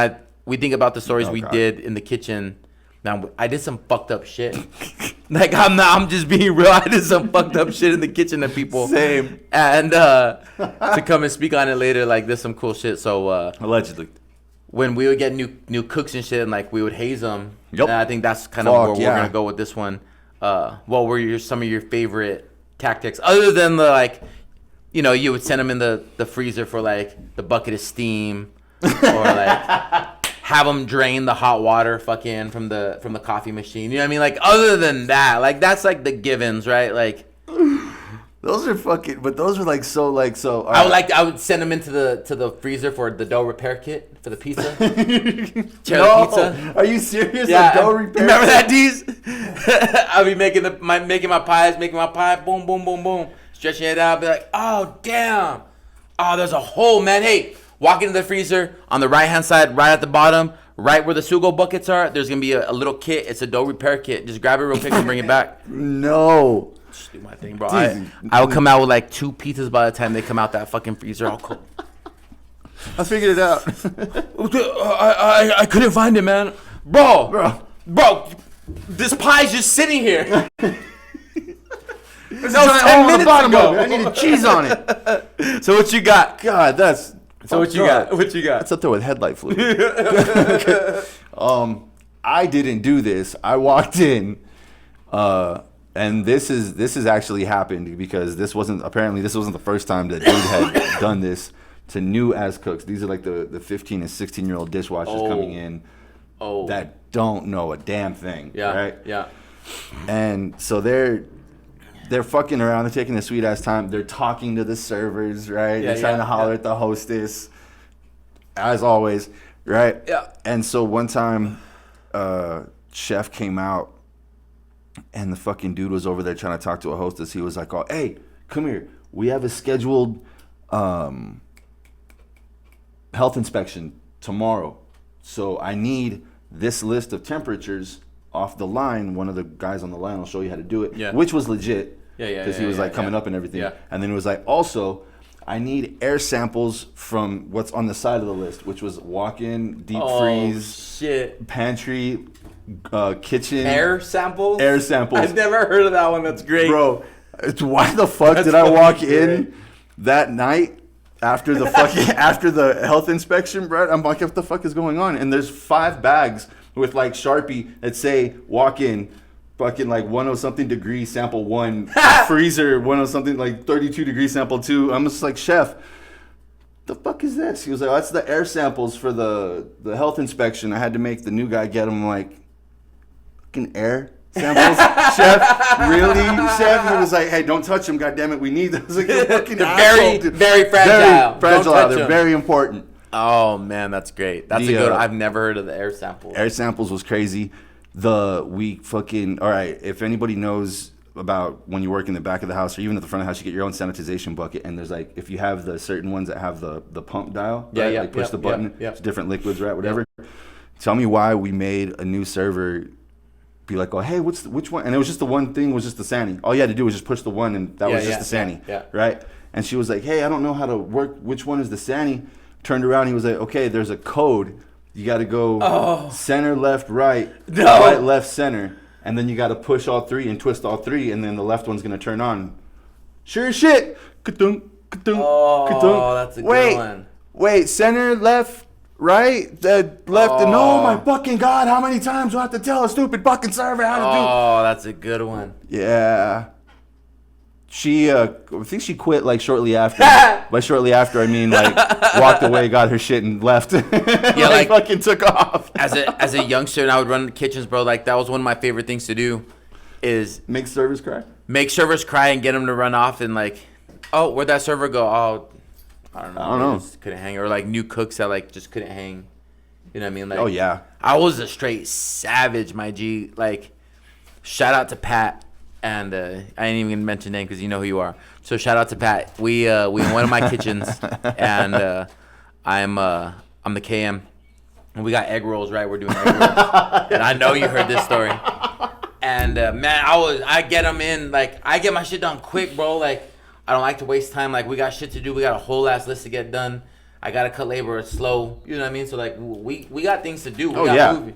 we think about the stories we did in the kitchen. Now, I did some fucked up shit. Like, I'm just being real. I did some fucked up shit in the kitchen to people. Same. And to come and speak on it later, like, there's some cool shit. So allegedly, when we would get new cooks and shit, and like we would haze them. Yep. And I think that's kind of where we're gonna go with this one. What were some of your favorite tactics other than the like, you know, you would send them in the freezer for like the bucket of steam, or like have them drain the hot water fucking from the coffee machine. You know what I mean? Like, other than that, like, that's like the givens, right? Like, those are fucking, but those are like so. I would send them into the freezer for the dough repair kit for the pizza. Pizza. Are you serious? Yeah, dough repair. Remember that, D's? I'll be making my pie, boom, boom, boom, boom, stretching it out. Be like, oh damn, oh there's a hole, man. Hey, walk into the freezer on the right hand side, right at the bottom, right where the sugo buckets are. There's gonna be a little kit. It's a dough repair kit. Just grab it real quick and bring it back. No. Just do my thing, bro. I would come out with like 2 pizzas by the time they come out that fucking freezer. All cool. I figured it out. I couldn't find it, man. Bro, this pie's just sitting here. There's no 10 minutes ago. I needed cheese on it. So what you got? God, that's... So what you got? What you got? It's up there with headlight fluid. I didn't do this. I walked in, and this is actually happened because this wasn't the first time that dude had done this to new as cooks. These are like the 15 and 16-year-old dishwashers coming in that don't know a damn thing. Yeah. Right? Yeah. And so they're fucking around. They're taking their sweet ass time. They're talking to the servers, right? They're trying to holler at the hostess, as always, right? Yeah. And so one time, chef came out, and the fucking dude was over there trying to talk to a hostess. He was like, "Oh, hey, come here. We have a scheduled health inspection tomorrow. So I need this list of temperatures off the line." One of the guys on the line will show you how to do it, which was legit. Because he was like coming up and everything. Yeah. And then it was like, also, I need air samples from what's on the side of the list, which was walk-in, deep freeze, pantry, kitchen. Air samples? Air samples. I've never heard of that one. That's great. Bro, why the fuck did I walk in that night after the fucking after the health inspection, bro? I'm like, what the fuck is going on? And there's 5 bags with like Sharpie that say walk in, fucking like 100-something degrees sample 1, freezer 100-something like 32 degrees sample 2. I'm just like, chef, the fuck is this? He was like, oh, that's the air samples for the health inspection. I had to make the new guy get them. Like, fucking air samples, chef? Really, chef? He was like, hey, don't touch them, goddammit, we need them. I was like, you're fucking very fragile. Very fragile. They're very important. Oh man, that's great. That's a good. I've never heard of the air samples. Air samples was crazy. All right, if anybody knows about when you work in the back of the house or even at the front of the house, you get your own sanitization bucket, and there's like, if you have the certain ones that have the pump dial, right? Like push the button, it's different liquids, right? Whatever. Tell me why we made a new server be like, oh, hey, which one? And it was just the one thing was just the Sani. All you had to do was just push the one, and that was just the Sani, right? And she was like, hey, I don't know how to work. Which one is the Sani? Turned around, he was like, okay, there's a code. You got to go center, left, right, right, left, center. And then you got to push all 3 and twist all 3, and then the left one's going to turn on. Sure as shit. Ka-dunk, ka-dunk, ka-dunk. That's a good one. Wait, center, left, right, left. No, my fucking God, how many times do I have to tell a stupid fucking server how to do? Oh, that's a good one. Yeah. She, I think she quit like shortly after. By shortly after, I mean like walked away, got her shit, and left. Like fucking took off. As a youngster, and I would run the kitchens, bro. Like that was one of my favorite things to do, is make servers cry. Make servers cry and get them to run off and like, oh, where'd that server go? Oh, I don't know. Just couldn't hang, or like new cooks that like just couldn't hang. You know what I mean? Like, oh yeah. I was a straight savage, my G. Like, shout out to Pat. And I ain't even gonna mention name because you know who you are. So shout out to Pat. We in one of my kitchens, and I'm the KM, and we got egg rolls. Right, we're doing egg rolls, and I know you heard this story. And man, I get them in, like I get my shit done quick, bro. Like I don't like to waste time. Like we got shit to do. We got a whole ass list to get done. I gotta cut labor slow. You know what I mean? So like we got things to do. We got movie.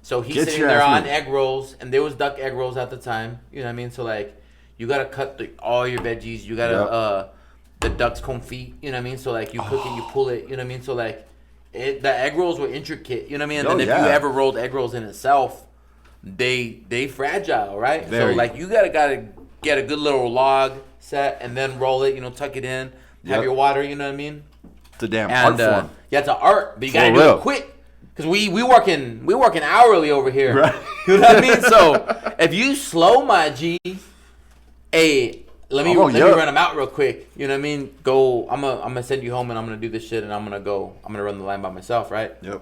So he's sitting there on egg rolls, and there was duck egg rolls at the time. You know what I mean? So like you gotta cut all your veggies. You gotta the duck's confit. You know what I mean? So like you cook it, you pull it. You know what I mean? So like the egg rolls were intricate. You know what I mean? And then if you ever rolled egg rolls in itself, they fragile, right? Very. So like you gotta get a good little log set and then roll it. You know, tuck it in, have your water. You know what I mean? It's a damn art form. Yeah, it's an art, but you gotta do it quick. Cause we working hourly over here. Right. You know what I mean? So if you slow my G, hey, let me run them out real quick. You know what I mean? Go. I'm gonna send you home and I'm gonna do this shit and I'm gonna run the line by myself, right? Yep.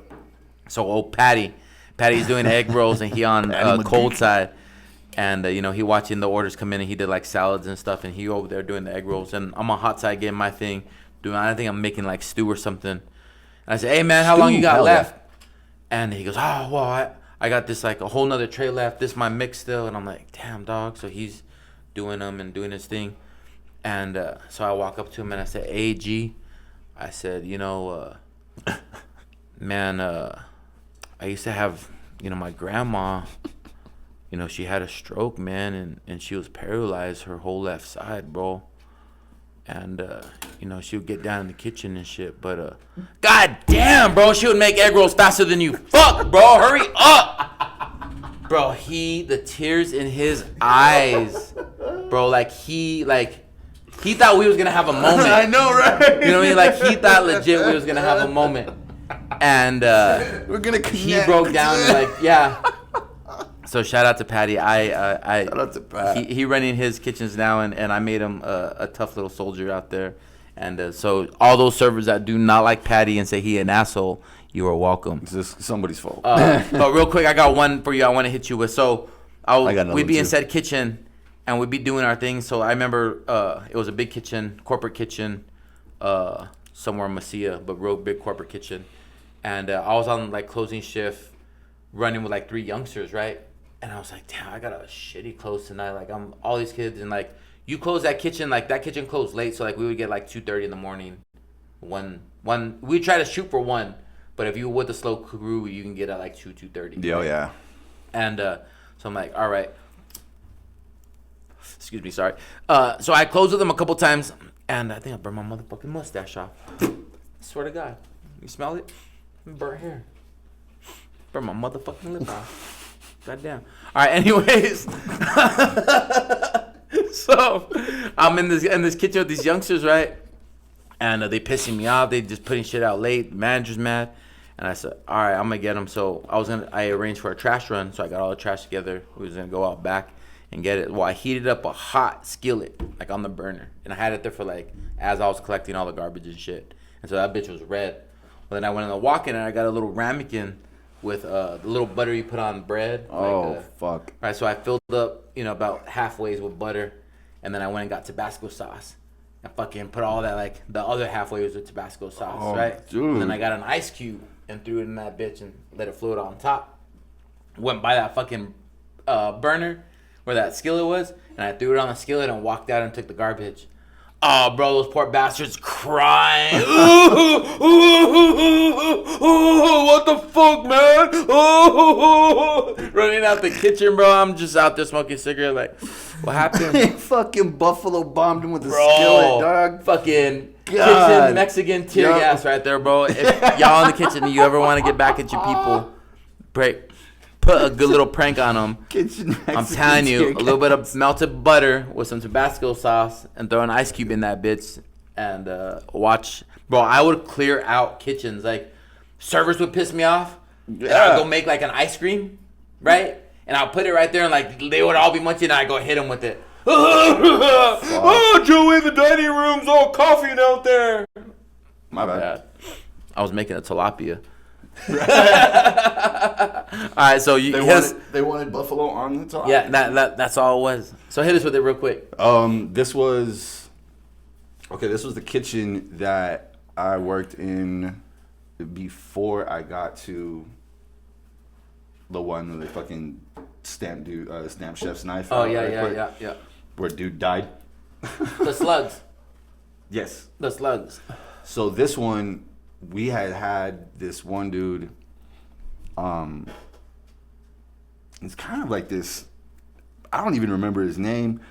So old Patty's doing egg rolls and he on cold side, and you know he watching the orders come in and he did like salads and stuff and he over there doing the egg rolls and I'm on hot side getting my thing. I think I'm making like stew or something. And I said, hey man, how long you got left? And he goes, oh, well, I got this like a whole nother tray left. This is my mix still. And I'm like, damn, dog. So he's doing them and doing his thing. And so I walk up to him and I said, hey, G. I said, you know, man, I used to have, you know, my grandma, you know, she had a stroke, man. And she was paralyzed her whole left side, bro. And, you know, she would get down in the kitchen and shit. But, God damn, bro, she would make egg rolls faster than you. Fuck, bro, hurry up. Bro, the tears in his eyes. Bro, he thought we was going to have a moment. I know, right? You know what I mean? Like, he thought legit we was going to have a moment. And we're going to connect. He broke down and like, yeah. So shout out to Patty. Shout out to Pat. He running his kitchens now, and I made him a tough little soldier out there. And so all those servers that do not like Patty and say he an asshole, you are welcome. It's just somebody's fault. But real quick, I got one for you I want to hit you with. So we'd be in said kitchen, and we'd be doing our thing. So I remember it was a big kitchen, corporate kitchen, somewhere in Mesilla, but real big corporate kitchen. And I was on like closing shift, running with like 3 youngsters, right? And I was like, damn, I got a shitty close tonight. Like, I'm all these kids. And, like, you close that kitchen. Like, that kitchen closed late. So, like, we would get, like, 2:30 in the morning. We try to shoot for 1. But if you were with the slow crew, you can get at, like, 2:30. Yeah, yeah. And so I'm like, all right. Excuse me, sorry. So I closed with them a couple times. And I think I burned my motherfucking mustache off. I swear to God. You smell it? Burnt hair. Burned my motherfucking lip off. Goddamn. All right. Anyways, so I'm in this kitchen with these youngsters, right? And they pissing me off. They just putting shit out late. The manager's mad, and I said, "All right, I'm gonna get them." So I arranged for a trash run. So I got all the trash together. We was gonna go out back and get it. Well, I heated up a hot skillet like on the burner, and I had it there for like as I was collecting all the garbage and shit. And so that bitch was red. Well, then I went in the walk-in and I got a little ramekin with the little butter you put on bread. Fuck. All right, so I filled up, you know, about halfways with butter, and then I went and got Tabasco sauce. And fucking put all that, like, the other halfway was with Tabasco sauce, right? Dude. And then I got an ice cube and threw it in that bitch and let it float on top. Went by that fucking burner where that skillet was, and I threw it on the skillet and walked out and took the garbage. Oh, bro, those poor bastards crying. What the fuck, man? Running out the kitchen, bro. I'm just out there smoking a cigarette. Like, what happened? Fucking Buffalo bombed him with a skillet, dog. Fucking kitchen Mexican tear gas right there, bro. If y'all in the kitchen and you ever want to get back at your people, put a good little prank on them. I'm telling you, a little bit of melted butter with some Tabasco sauce and throw an ice cube in that bitch and watch. Bro, I would clear out kitchens. Like, servers would piss me off. Yeah. And I would go make like an ice cream, right? And I'll put it right there and like they would all be munching and I'd go hit them with it. Oh, Joey, the dining room's all coughing out there. My bad. I was making a tilapia. All right, so they wanted buffalo on the top. Yeah, that's all it was. So hit us with it real quick. This was the kitchen that I worked in before I got to the one where they fucking stamp chef's knife. Oh yeah. Where dude died. The slugs. Yes. The slugs. So this one, we had this one dude. It's kind of like this. I don't even remember his name.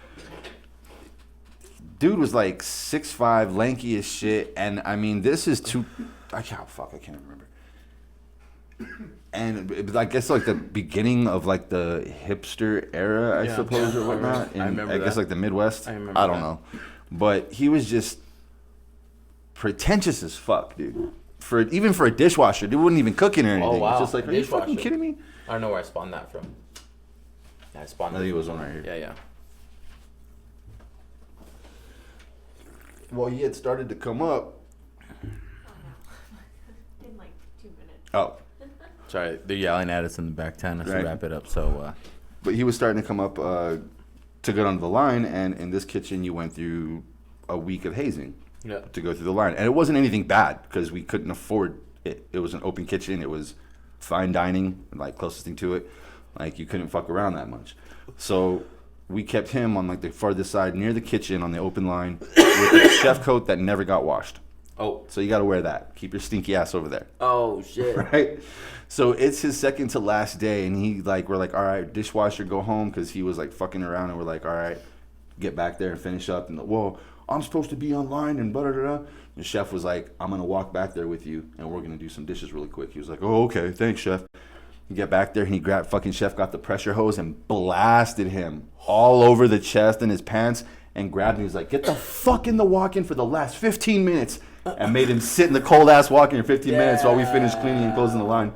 Dude was like 6'5", lanky as shit, and I mean, this is too. I can't remember. And I guess like the beginning of like the hipster era, I suppose, or whatnot. I remember. I guess like the Midwest. I don't know, but he was just pretentious as fuck, dude. Even for a dishwasher, dude wouldn't even cook it or anything. Oh wow! It's just like, are you fucking kidding me? I don't know where I spawned that from. I think it was one right here. Yeah. Well, he had started to come up. In like 2 minutes. Oh. Sorry, they're yelling at us in the back tent to wrap it up. So, but he was starting to come up to get onto the line, and in this kitchen, you went through a week of hazing to go through the line. And it wasn't anything bad because we couldn't afford it. It was an open kitchen. It was fine dining, like closest thing to it. Like you couldn't fuck around that much. So we kept him on like the farthest side near the kitchen on the open line with a chef coat that never got washed. Oh. So you got to wear that. Keep your stinky ass over there. Oh, shit. Right? So it's his second to last day, and we're like, all right, dishwasher, go home, because he was like fucking around, and we're like, all right, get back there and finish up. And well, I'm supposed to be online and blah, blah, blah. The chef was like, I'm going to walk back there with you, and we're going to do some dishes really quick. He was like, oh, okay, thanks, chef. You get back there, and he got the pressure hose and blasted him all over the chest and his pants and grabbed him. He was like, get the fuck in the walk-in for the last 15 minutes, and made him sit in the cold-ass walk-in for 15 minutes while we finished cleaning and closing the line.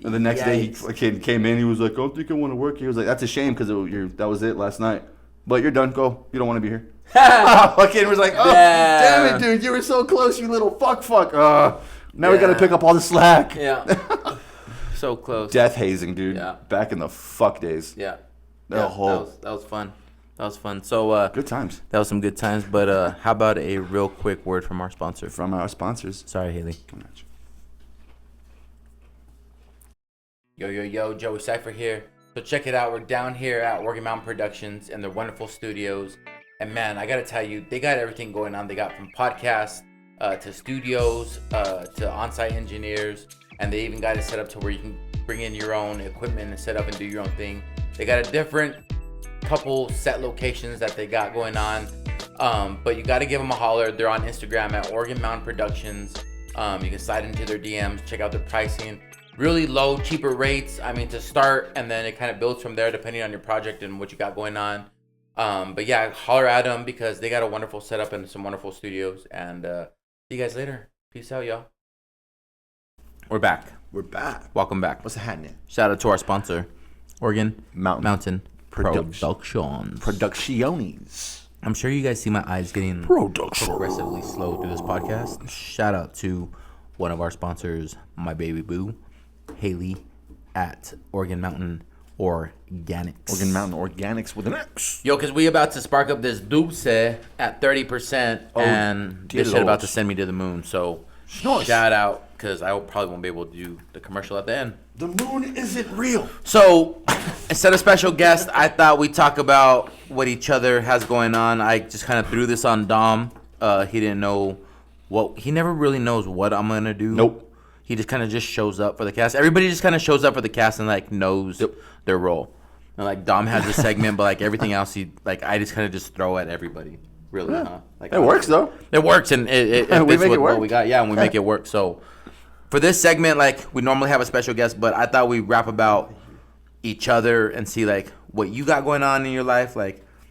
And the next day, he came in. He was like, I don't think I want to work here. He was like, that's a shame because that was it last night. But you're done. Go. You don't want to be here. Fucking was like, oh, damn it, dude. You were so close, you little fuck. Now we got to pick up all the slack. Yeah. So close. Death hazing, dude. Yeah. Back in the fuck days. Yeah. That was fun. That was fun. So good times. That was some good times. But how about a real quick word from our sponsor? From our sponsors. Sorry, Haley. Coming at you. Yo, Joey Cypher here. So check it out. We're down here at Organ Mountain Productions and their wonderful studios. And man, I gotta tell you, they got everything going on. They got from podcasts to studios to on-site engineers, and they even got it set up to where you can bring in your own equipment and set up and do your own thing. They got a different couple set locations that they got going on, but you got to give them a holler. They're on Instagram at Organ Mountain Productions. You can slide into their DMs, check out their pricing. Really low, cheaper rates, to start, and then it kind of builds from there depending on your project and what you got going on. But yeah, holler at them because they got a wonderful setup and some wonderful studios. And see you guys later. Peace out, y'all. We're back. Welcome back. What's happening? Shout out to our sponsor, Organ Mountain Productions. I'm sure you guys see my eyes getting progressively slow through this podcast. Shout out to one of our sponsors, my baby boo, Haley at Organ Mountain Organics. Organ Mountain Organics with an X. Yo, because we about to spark up this dulce at 30%, and this shit about to send me to the moon. So shout out, because I probably won't be able to do the commercial at the end. The moon isn't real. So instead of special guest, I thought we'd talk about what each other has going on. I just kind of threw this on Dom. He didn't know he never really knows what I'm going to do. Nope. He just kind of just shows up for the cast. Everybody just kind of shows up for the cast and knows their role. And Dom has a segment, but everything else I just kind of just throw at everybody. Really, huh? It works though. It works, and it fits with what we got. Yeah, and we make it work. So for this segment, we normally have a special guest, but I thought we'd rap about each other and see what you got going on in your life,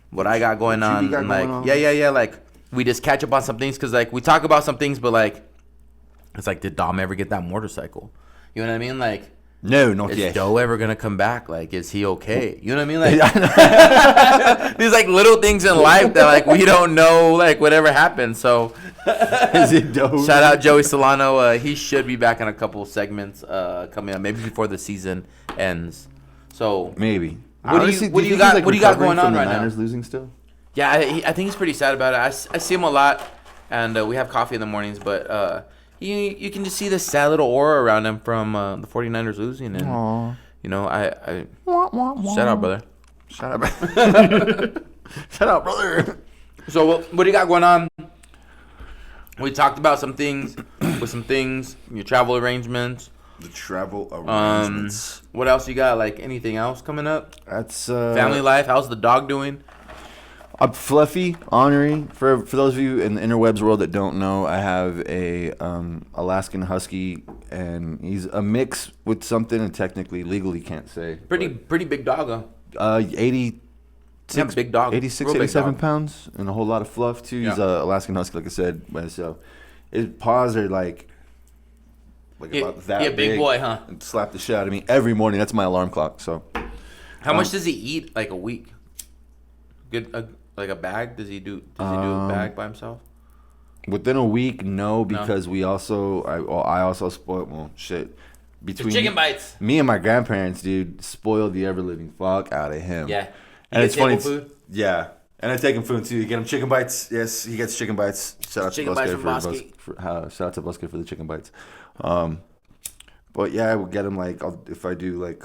what I got going on, and yeah. We just catch up on some things because we talk about some things, but it's did Dom ever get that motorcycle? You know what I mean? No, not yet. Is Joe ever gonna come back? Is he okay? You know what I mean? These little things in life that we don't know whatever happened. So is it Joe? Shout out Joey Solano. He should be back in a couple segments coming up, maybe before the season ends. So maybe. What do you got going on right now? Niners losing still? Yeah, I think he's pretty sad about it. I see him a lot, and we have coffee in the mornings, but you can just see the sad little aura around him from the 49ers losing. And, I shout out, brother. Shout out, brother. So what do you got going on? We talked about some things with some things, your travel arrangements. The travel arrangements. What else you got? Like anything else coming up? That's Family life. How's the dog doing? I'm Fluffy, ornery. For those of you in the interwebs world that don't know, I have a Alaskan Husky, and he's a mix with something, and technically, legally can't say. Pretty big dog, huh? 86, big dog. 86, Real big 87 dog. pounds, and a whole lot of fluff too. He's Yeah. a Alaskan Husky, like I said. So his paws are like about that big big boy, huh? And slap the shit out of me every morning. That's my alarm clock. So How much does he eat like a week? Good, like a bag? Does he do a bag by himself? within a week, no, because I also spoiled. Well, shit. The chicken bites. Me and my grandparents, dude, spoiled the ever living fuck out of him. Yeah. And it's funny. Food? Yeah. And I take him food too. You get him chicken bites. Yes, he gets chicken bites. Shout out Chicken to bites Bosque from shout out to Bosque for the chicken bites. But yeah, I would get him like if I do like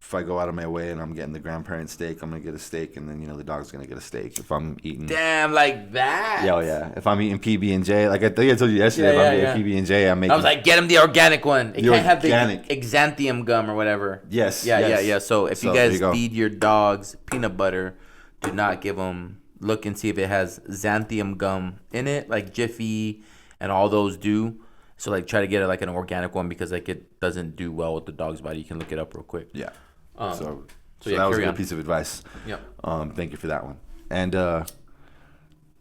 if I go out of my way and I'm getting the grandparent steak, I'm gonna get a steak, and then the dog's gonna get a steak. If I'm eating, Damn, like that. yeah. If I'm eating PB&J, like I think I told you yesterday, if I'm getting PB&J, I'm making. I was like, get him the organic one. It The can't have the organic. xanthium gum or whatever. Yes. Yeah. So if you there guys go. feed your dogs peanut butter, do not give them. Look and see if it has xanthium gum in it, like Jiffy and all those do. So like try to get it like an organic one, because like it doesn't do well with the dog's body. You can look it up real quick. Yeah. So That was a carry good on. piece of advice. Yep. Thank you for that one. And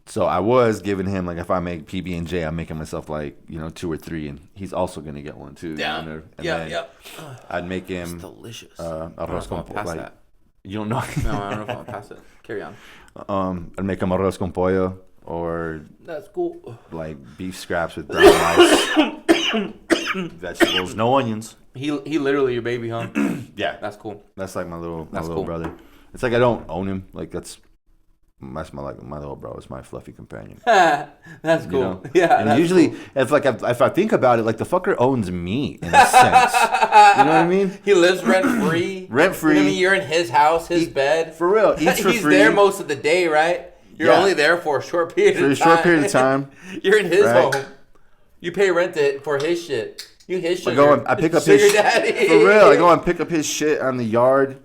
so I was giving him, like, if I make PB&J, I'm making myself like 2 or 3, and he's also gonna get one too. Yeah. And Yeah. then I'd make him It's delicious. arroz con pollo. Like, you don't know? no, I don't know if I'm gonna pass it. Carry on. I'd make him arroz con pollo, or That's cool. like beef scraps with brown rice, vegetables, no onions. He literally your baby, huh? Yeah, That's cool. that's like my little cool. brother. It's like I don't own him. Like that's my little bro. It's my fluffy companion. That's cool. You know? Yeah. And that's usually, cool. if I think about it, like the fucker owns me in a sense. You know what I mean? He lives rent free. Rent free. You know what I mean? You're in his house, his bed. For real, eats for He's free. there most of the day, right? You're Yeah. only there for a short period of time. For a short period of time. You're in his Right. home. You pay rent for his shit. You his I sugar. go and I pick up Sugar his daddy. for real. I go and pick up his shit on the yard.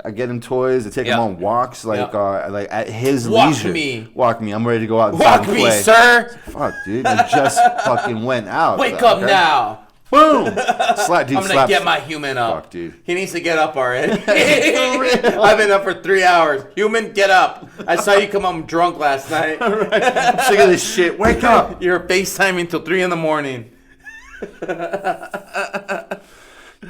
I get him toys. I take him Yeah. on walks, like like at his Walk leisure. me. Walk me. I'm ready to go out. Walk and me, play. sir. Fuck, dude. You just fucking went out. Wake up okay? now. Boom. Slap, dude. I'm gonna slap. get my human up. Fuck, dude. He needs to get up already. I've been up for 3 hours. Human, get up. I saw you come home drunk last night. I'm sick of this shit. Wake up. You're FaceTiming till 3 a.m.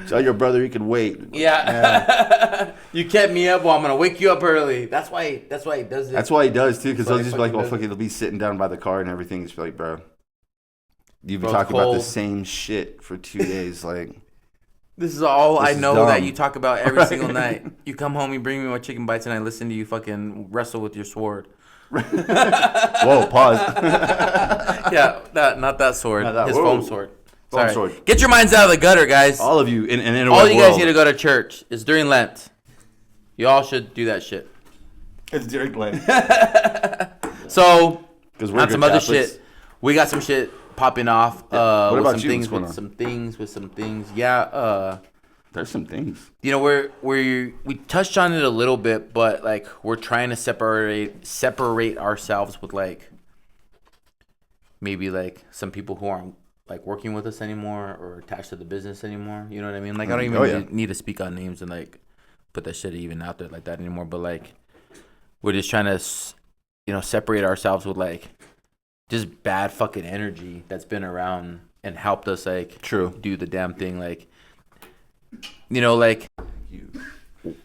Tell your brother he can wait. Yeah. You kept me up. Well, I'm gonna wake you up early. That's why he does it. That's why he does too, because That's why he'll he just be like, fucking "Well, does fuck it." They'll be sitting down by the car and everything. Just be like, "Bro, you've been Bro, it's talking about the cold. same shit for 2 days." Like, This is all I is know that dumb. you talk about every single night. You come home, you bring me my chicken bites, and I listen to you fucking wrestle with your sword. whoa, pause. Yeah, not that sword. Not that- His whoa. foam sword. Foam Sorry. sword. Get your minds out of the gutter, guys. All of you in All you guys need to go to church. It's during Lent. You all should do that shit. It's during Lent. So, Because we're on good some other Catholics. shit, we got some shit popping off. What with about some you? things, What's going with on? some things. Yeah. There's some things. You know, we touched on it a little bit, but like we're trying to separate ourselves with like maybe like some people who aren't like working with us anymore or attached to the business anymore. You know what I mean? Like I don't even need to speak on names and like put that shit even out there like that anymore. But like we're just trying to separate ourselves with like just bad fucking energy that's been around and helped us like do the damn thing. Like, you know, like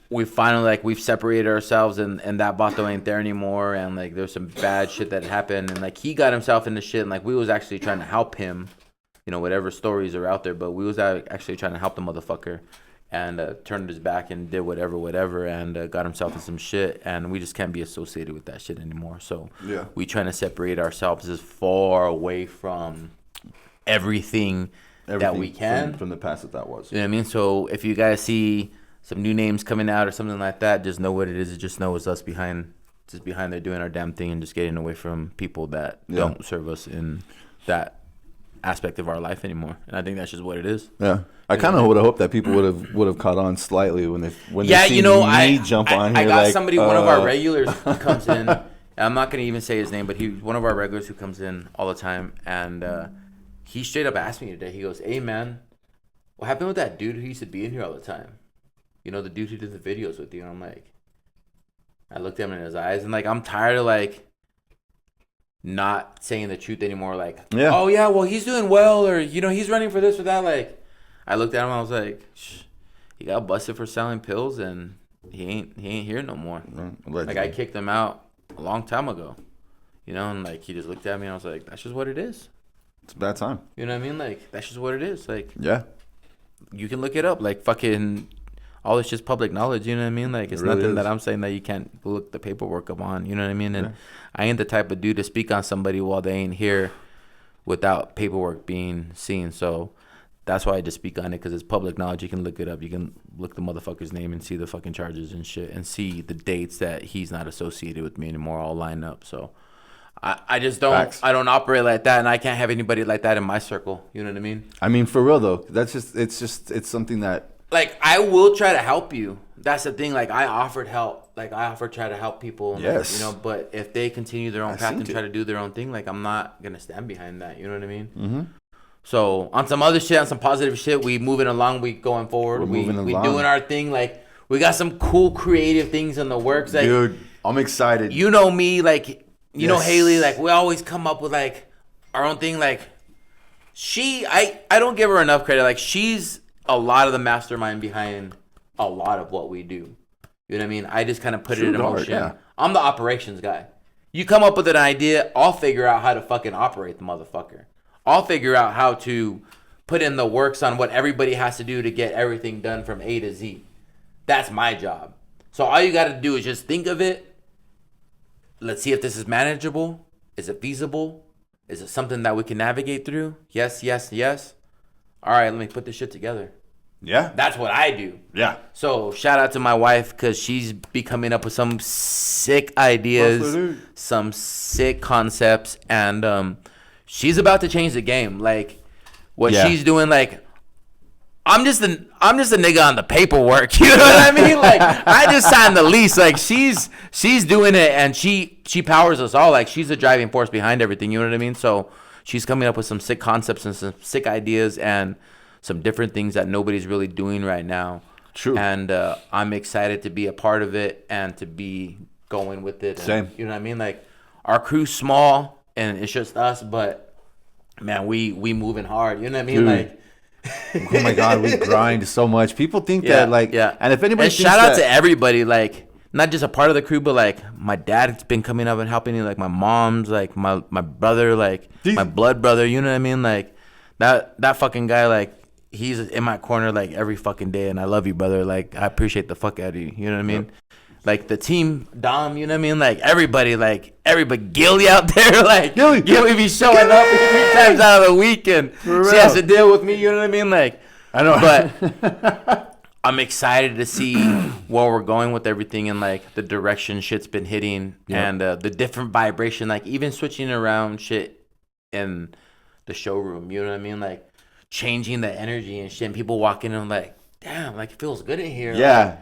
we finally like we've separated ourselves and that vato ain't there anymore, and like there's some bad shit that happened, and like he got himself into shit, and like we was actually trying to help him, you know, whatever stories are out there, but we was actually trying to help the motherfucker, and turned his back and did whatever and got himself in some shit, and we just can't be associated with that shit anymore. So Yeah. we trying to separate ourselves as far away from everything that we can from the past that was. You know what I mean? So if you guys see some new names coming out or something like that, just know what it is. Just know it's us behind there doing our damn thing and just getting away from people that don't serve us in that aspect of our life anymore, and I think that's just what it is. Yeah, I kind of would have hoped that people would have caught on slightly when they see me jump on here. I got somebody, one of our regulars comes in. I'm not gonna even say his name, but he's one of our regulars who comes in all the time, and he straight up asked me today. He goes, "Hey man, what happened with that dude who used to be in here all the time? You know, the dude who did the videos with you?" And I'm like, I looked at him in his eyes, and like I'm tired of like not saying the truth anymore. Like, oh yeah, well he's doing well, or you know he's running for this or that. Like, I looked at him, I was like, he got busted for selling pills, and he ain't here no more. Like I kicked him out a long time ago, you know, and like he just looked at me, and I was like, that's just what it is. It's a bad time. You know what I mean? Like that's just what it is. Like you can look it up. Like fucking. All this just public knowledge, you know what I mean? Like, it's really nothing that I'm saying that you can't look the paperwork up on, you know what I mean? And I ain't the type of dude to speak on somebody while they ain't here without paperwork being seen. So that's why I just speak on it, because it's public knowledge. You can look it up. You can look the motherfucker's name and see the fucking charges and shit and see the dates that he's not associated with me anymore all line up. So I just don't, Facts. I don't operate like that, and I can't have anybody like that in my circle. You know what I mean? I mean, for real, though, it's something that, like, I will try to help you. That's the thing. Like, I offered help. Like, I offered try to help people. Yes. You know, but if they continue their own path and try to do their own thing, like, I'm not going to stand behind that. You know what I mean? Mm-hmm. So, on some other shit, on some positive shit, we moving along. We going forward. We doing our thing. Like, we got some cool creative things in the works. Like, dude, I'm excited. You know me. Like, you know Haley. Like, we always come up with, like, our own thing. Like, I don't give her enough credit. Like, she's a lot of the mastermind behind a lot of what we do. You know what I mean? I just kind of put it in motion. Yeah. I'm the operations guy. You come up with an idea, I'll figure out how to fucking operate the motherfucker. I'll figure out how to put in the works on what everybody has to do to get everything done from A to Z. That's my job. So all you got to do is just think of it. Let's see if this is manageable. Is it feasible? Is it something that we can navigate through? Yes, yes, yes. All right, let me put this shit together. Yeah. That's what I do. Yeah. So shout out to my wife, because she's be coming up with some sick ideas, some sick concepts, and she's about to change the game. Like what she's doing, like I'm just a nigga on the paperwork. You know what I mean? Like I just signed the lease. Like she's doing it, and she powers us all. Like she's the driving force behind everything. You know what I mean? So she's coming up with some sick concepts and some sick ideas and some different things that nobody's really doing right now. True. And I'm excited to be a part of it and to be going with it. Same. And, you know what I mean? Like our crew's small and it's just us, but man, we moving hard. You know what I mean? Dude. Like, oh my God, we grind so much. People think that like, and if anybody and thinks shout out to everybody, like not just a part of the crew, but like my dad's been coming up and helping me, like my mom's, like my brother, like my blood brother. You know what I mean? Like that fucking guy, like he's in my corner like every fucking day, and I love you, brother. Like I appreciate the fuck out of you. You know what I mean? Yep. Like the team, Dom. You know what I mean? Like everybody, Gilly out there, like Gilly be showing up 3 times out of the week, and she has to deal with me. You know what I mean? Like I know, but I'm excited to see where we're going with everything, and like the direction shit's been hitting, and the different vibration, like even switching around shit in the showroom. You know what I mean? Like changing the energy and shit, and people walking in and like, damn, like it feels good in here. Yeah.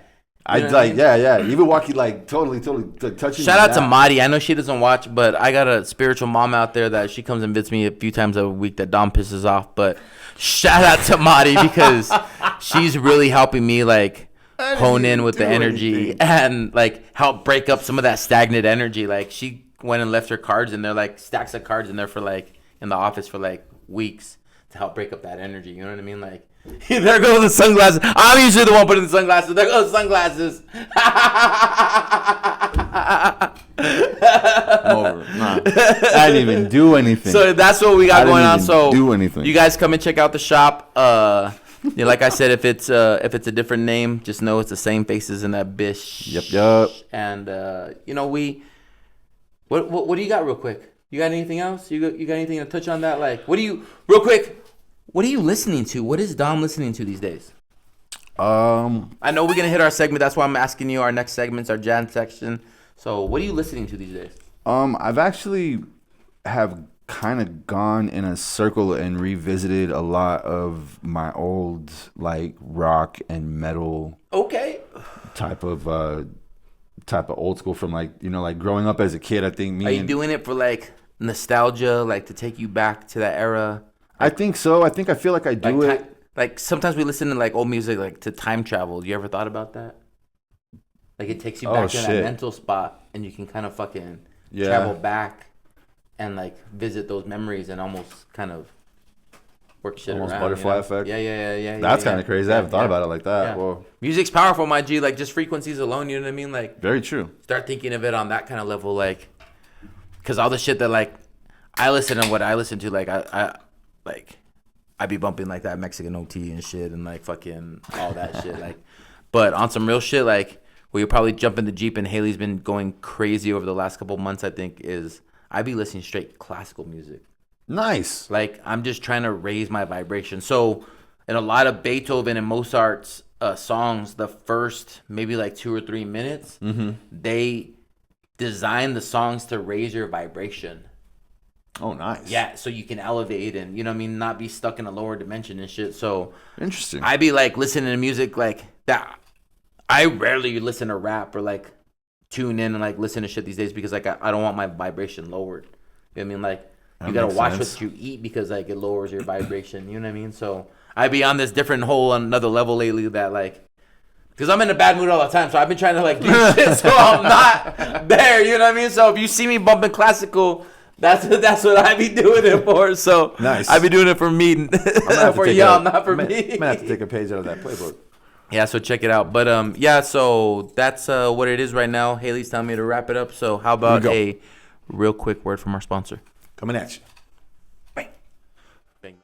Like, I like, yeah. Even walking, like, totally touching. Shout out to Madi. I know she doesn't watch, but I got a spiritual mom out there that she comes and visits me a few times a week that Dom pisses off. But shout out to Madi because she's really helping me, like, hone in with the energy and, like, help break up some of that stagnant energy. Like, she went and left her cards in there, like, stacks of cards in there for, like, in the office for, like, weeks to help break up that energy. You know what I mean? Like, there go the sunglasses. I'm usually the one putting the sunglasses. There go the sunglasses. I'm over. Nah. I didn't even do anything. So that's what we got going on. So do anything. You guys come and check out the shop. Yeah, like I said, if it's a different name, just know it's the same faces in that bitch. Yep. And you know, what do you got real quick? You got anything else? You got anything to touch on that? Like, what are you listening to? What is Dom listening to these days? I know we're gonna hit our segment. That's why I'm asking you. Our next segment's our Jan section. So, what are you listening to these days? I've actually have kind of gone in a circle and revisited a lot of my old like rock and metal type of old school from like, you know, like growing up as a kid. I think Are you doing it for like nostalgia, like to take you back to that era? I think so. I feel like I do it. Like sometimes we listen to like old music like to time travel. You ever thought about that? Like it takes you back to that mental spot and you can kind of fucking travel back and like visit those memories and almost kind of work shit almost around. Butterfly effect. Yeah. That's kind of crazy. I haven't thought about it like that. Yeah. Well, music's powerful, my G. Like just frequencies alone, you know what I mean? Like very true. Start thinking of it on that kind of level, like, cause all the shit that like I listen to, what I listen to, like I be bumping like that Mexican OT and shit and like fucking all that shit, like. But on some real shit, like where you probably jump in the Jeep and Haley's been going crazy over the last couple months, I think is I be listening straight classical music. Nice. Like I'm just trying to raise my vibration. So in a lot of Beethoven and Mozart's songs, the first maybe like 2 or 3 minutes, they design the songs to raise your vibration. Oh, nice. Yeah, so you can elevate and, you know what I mean, not be stuck in a lower dimension and shit. So interesting. I be like listening to music like that. I rarely listen to rap or like tune in and like listen to shit these days because like I don't want my vibration lowered. You know what I mean? Like you gotta watch what you eat because like it lowers your vibration. You know what I mean? So I be on this different whole another level lately that like, because I'm in a bad mood all the time, so I've been trying to like do shit so I'm not there. You know what I mean? So if you see me bumping classical, that's what I be doing it for. So nice. I be doing it for me, for y'all, not for me. I'm gonna have to take a page out of that playbook. Yeah, so check it out. But yeah, so that's what it is right now. Haley's telling me to wrap it up. So how about a real quick word from our sponsor? Coming at you. Bang. Bang.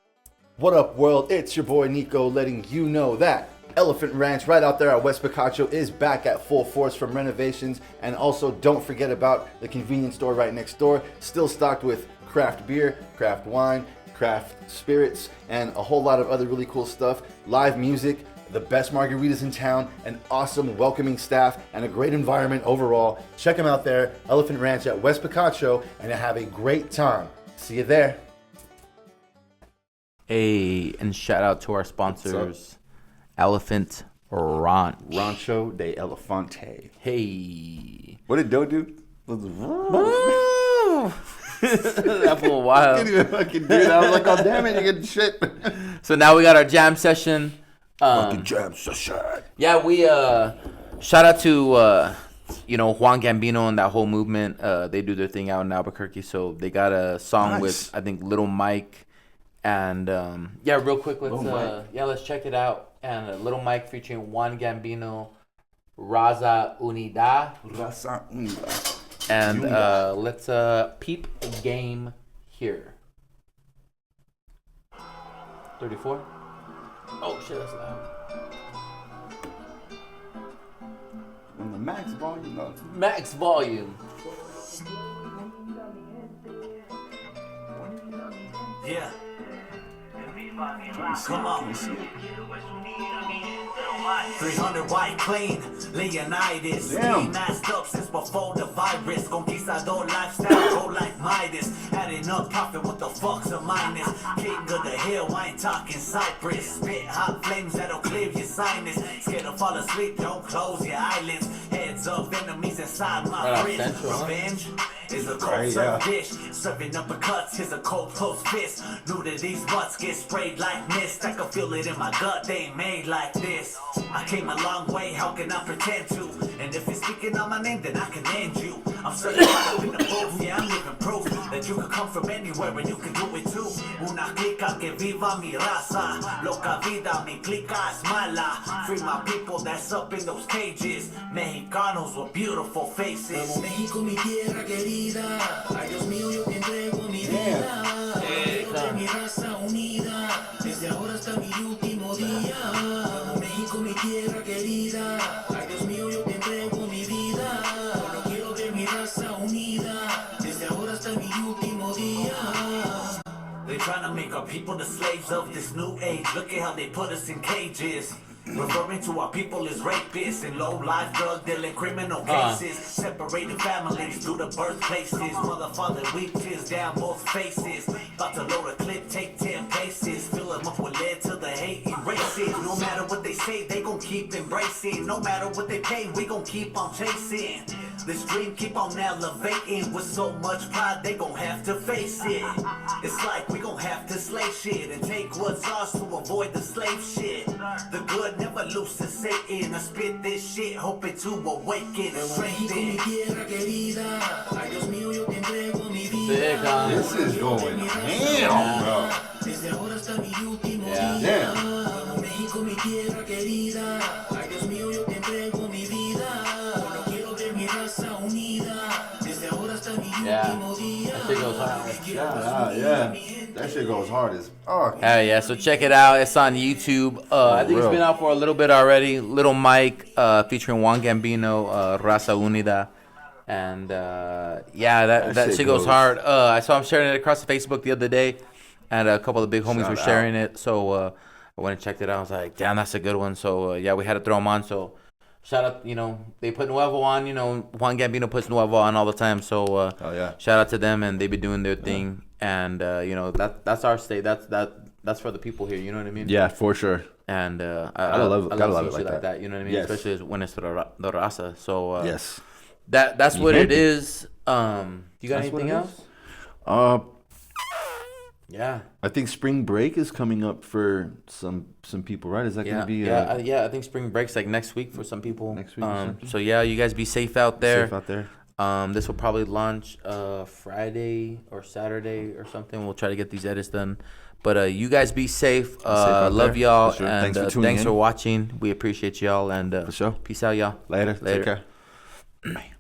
What up, world? It's your boy Nico letting you know that Elephant Ranch right out there at West Picacho is back at full force from renovations. And also don't forget about the convenience store right next door, still stocked with craft beer, craft wine, craft spirits, and a whole lot of other really cool stuff. Live music, the best margaritas in town, an awesome welcoming staff, and a great environment overall. Check them out there, Elephant Ranch at West Picacho, and have a great time. See you there. Hey, and shout out to our sponsors, Elephant Ranch. Rancho de Elefante. Hey. What did Doe do? That fool wild. I didn't even fucking do that. I was like, oh, damn it, you get shit. So now we got our jam session. Fucking jam session. Yeah, we shout out to Juan Gambino and that whole movement. They do their thing out in Albuquerque, so they got a song with I think Little Mike, and yeah, real quick, let's check it out. And Little Mike featuring Juan Gambino, Raza Unida, and let's peep game here. 34. Oh shit, that's loud. When the max volume goes. Max volume. Yeah. Come on. 300 white clean, Leonidas. Damn. Masked up since before the virus. Conquistador lifestyle, go like Midas. Adding up profit, what the fuck's a minus? King of the hill, I ain't talking Cypress. Spit hot flames that'll clear your sinus. Scared to fall asleep, don't close your eyelids. Heads of enemies inside my fridge. Revenge is a cold served dish. Serving uppercuts is a cold close fist. Knew that these butts get sprayed like mist. I can feel it in my gut, they ain't made like this. I came a long way, how can I pretend to? And if you're speaking on my name, then I can end you. I'm certified up in the booth, yeah, I'm living proof that you can come from anywhere and you can do it too. Una clica que viva mi raza, loca vida, mi clica es mala. Free my people that's up in those cages, Mexicanos with beautiful faces. Amo México, mi tierra querida, ay Dios mío, yo te entrego mi vida. Quiero ser mi raza unida, desde ahora hasta mi último día. Amo México, mi tierra querida, ay Dios mío, yo te entrego mi vida. Solo quiero ver mi raza unida, desde ahora hasta mi último día. They're trying to make our people the slaves of this new age. Look at how they put us in cages. Referring to our people as rapists and low-life drug dealing criminal cases. Separated families through the birthplaces. Mother, father, weep tears down both faces. About to load a clip, take 10 paces. Fill them up with lead till the hate erases. No matter what they say, they gon' keep embracing. No matter what they pay, we gon' keep on chasing. This dream keep on elevating. With so much pride, they gon' have to face it. It's like we gon' have to slay shit and take what's ours to avoid the slave shit. The good never loses Satan. I spit this shit, hoping to awaken and strengthen. This is going ham, bro. Yeah. Damn. Yeah. That shit goes hard. Yeah. That shit goes hard as fuck. Hell yeah, so check it out. It's on YouTube. I think it's been out for a little bit already. Little Mike featuring Juan Gambino, Raza Unida. And yeah, that shit goes hard. I saw him sharing it across the Facebook the other day. And a couple of the big homies were sharing it. So I went and checked it out. I was like, damn, that's a good one. So yeah, we had to throw him on. So shout out, they put Nuevo on. Juan Gambino puts Nuevo on all the time. So shout out to them, and they be doing their thing. And that's our state. That's for the people here. You know what I mean? Yeah, for sure. And I love it like that. You know what I mean? Yes. Especially when it's the raza. So Yes. That's what it is. You got anything else? Yeah. I think spring break is coming up for some people, right? Is that going to be? I think spring break's like next week for some people. Next week. Or something? So yeah, you guys be safe out there. Safe out there. This will probably launch Friday or Saturday or something. We'll try to get these edits done. But you guys be safe. Love y'all. For sure. And thanks for watching. We appreciate y'all. And for sure. Peace out, y'all. Later. Take care. Bye.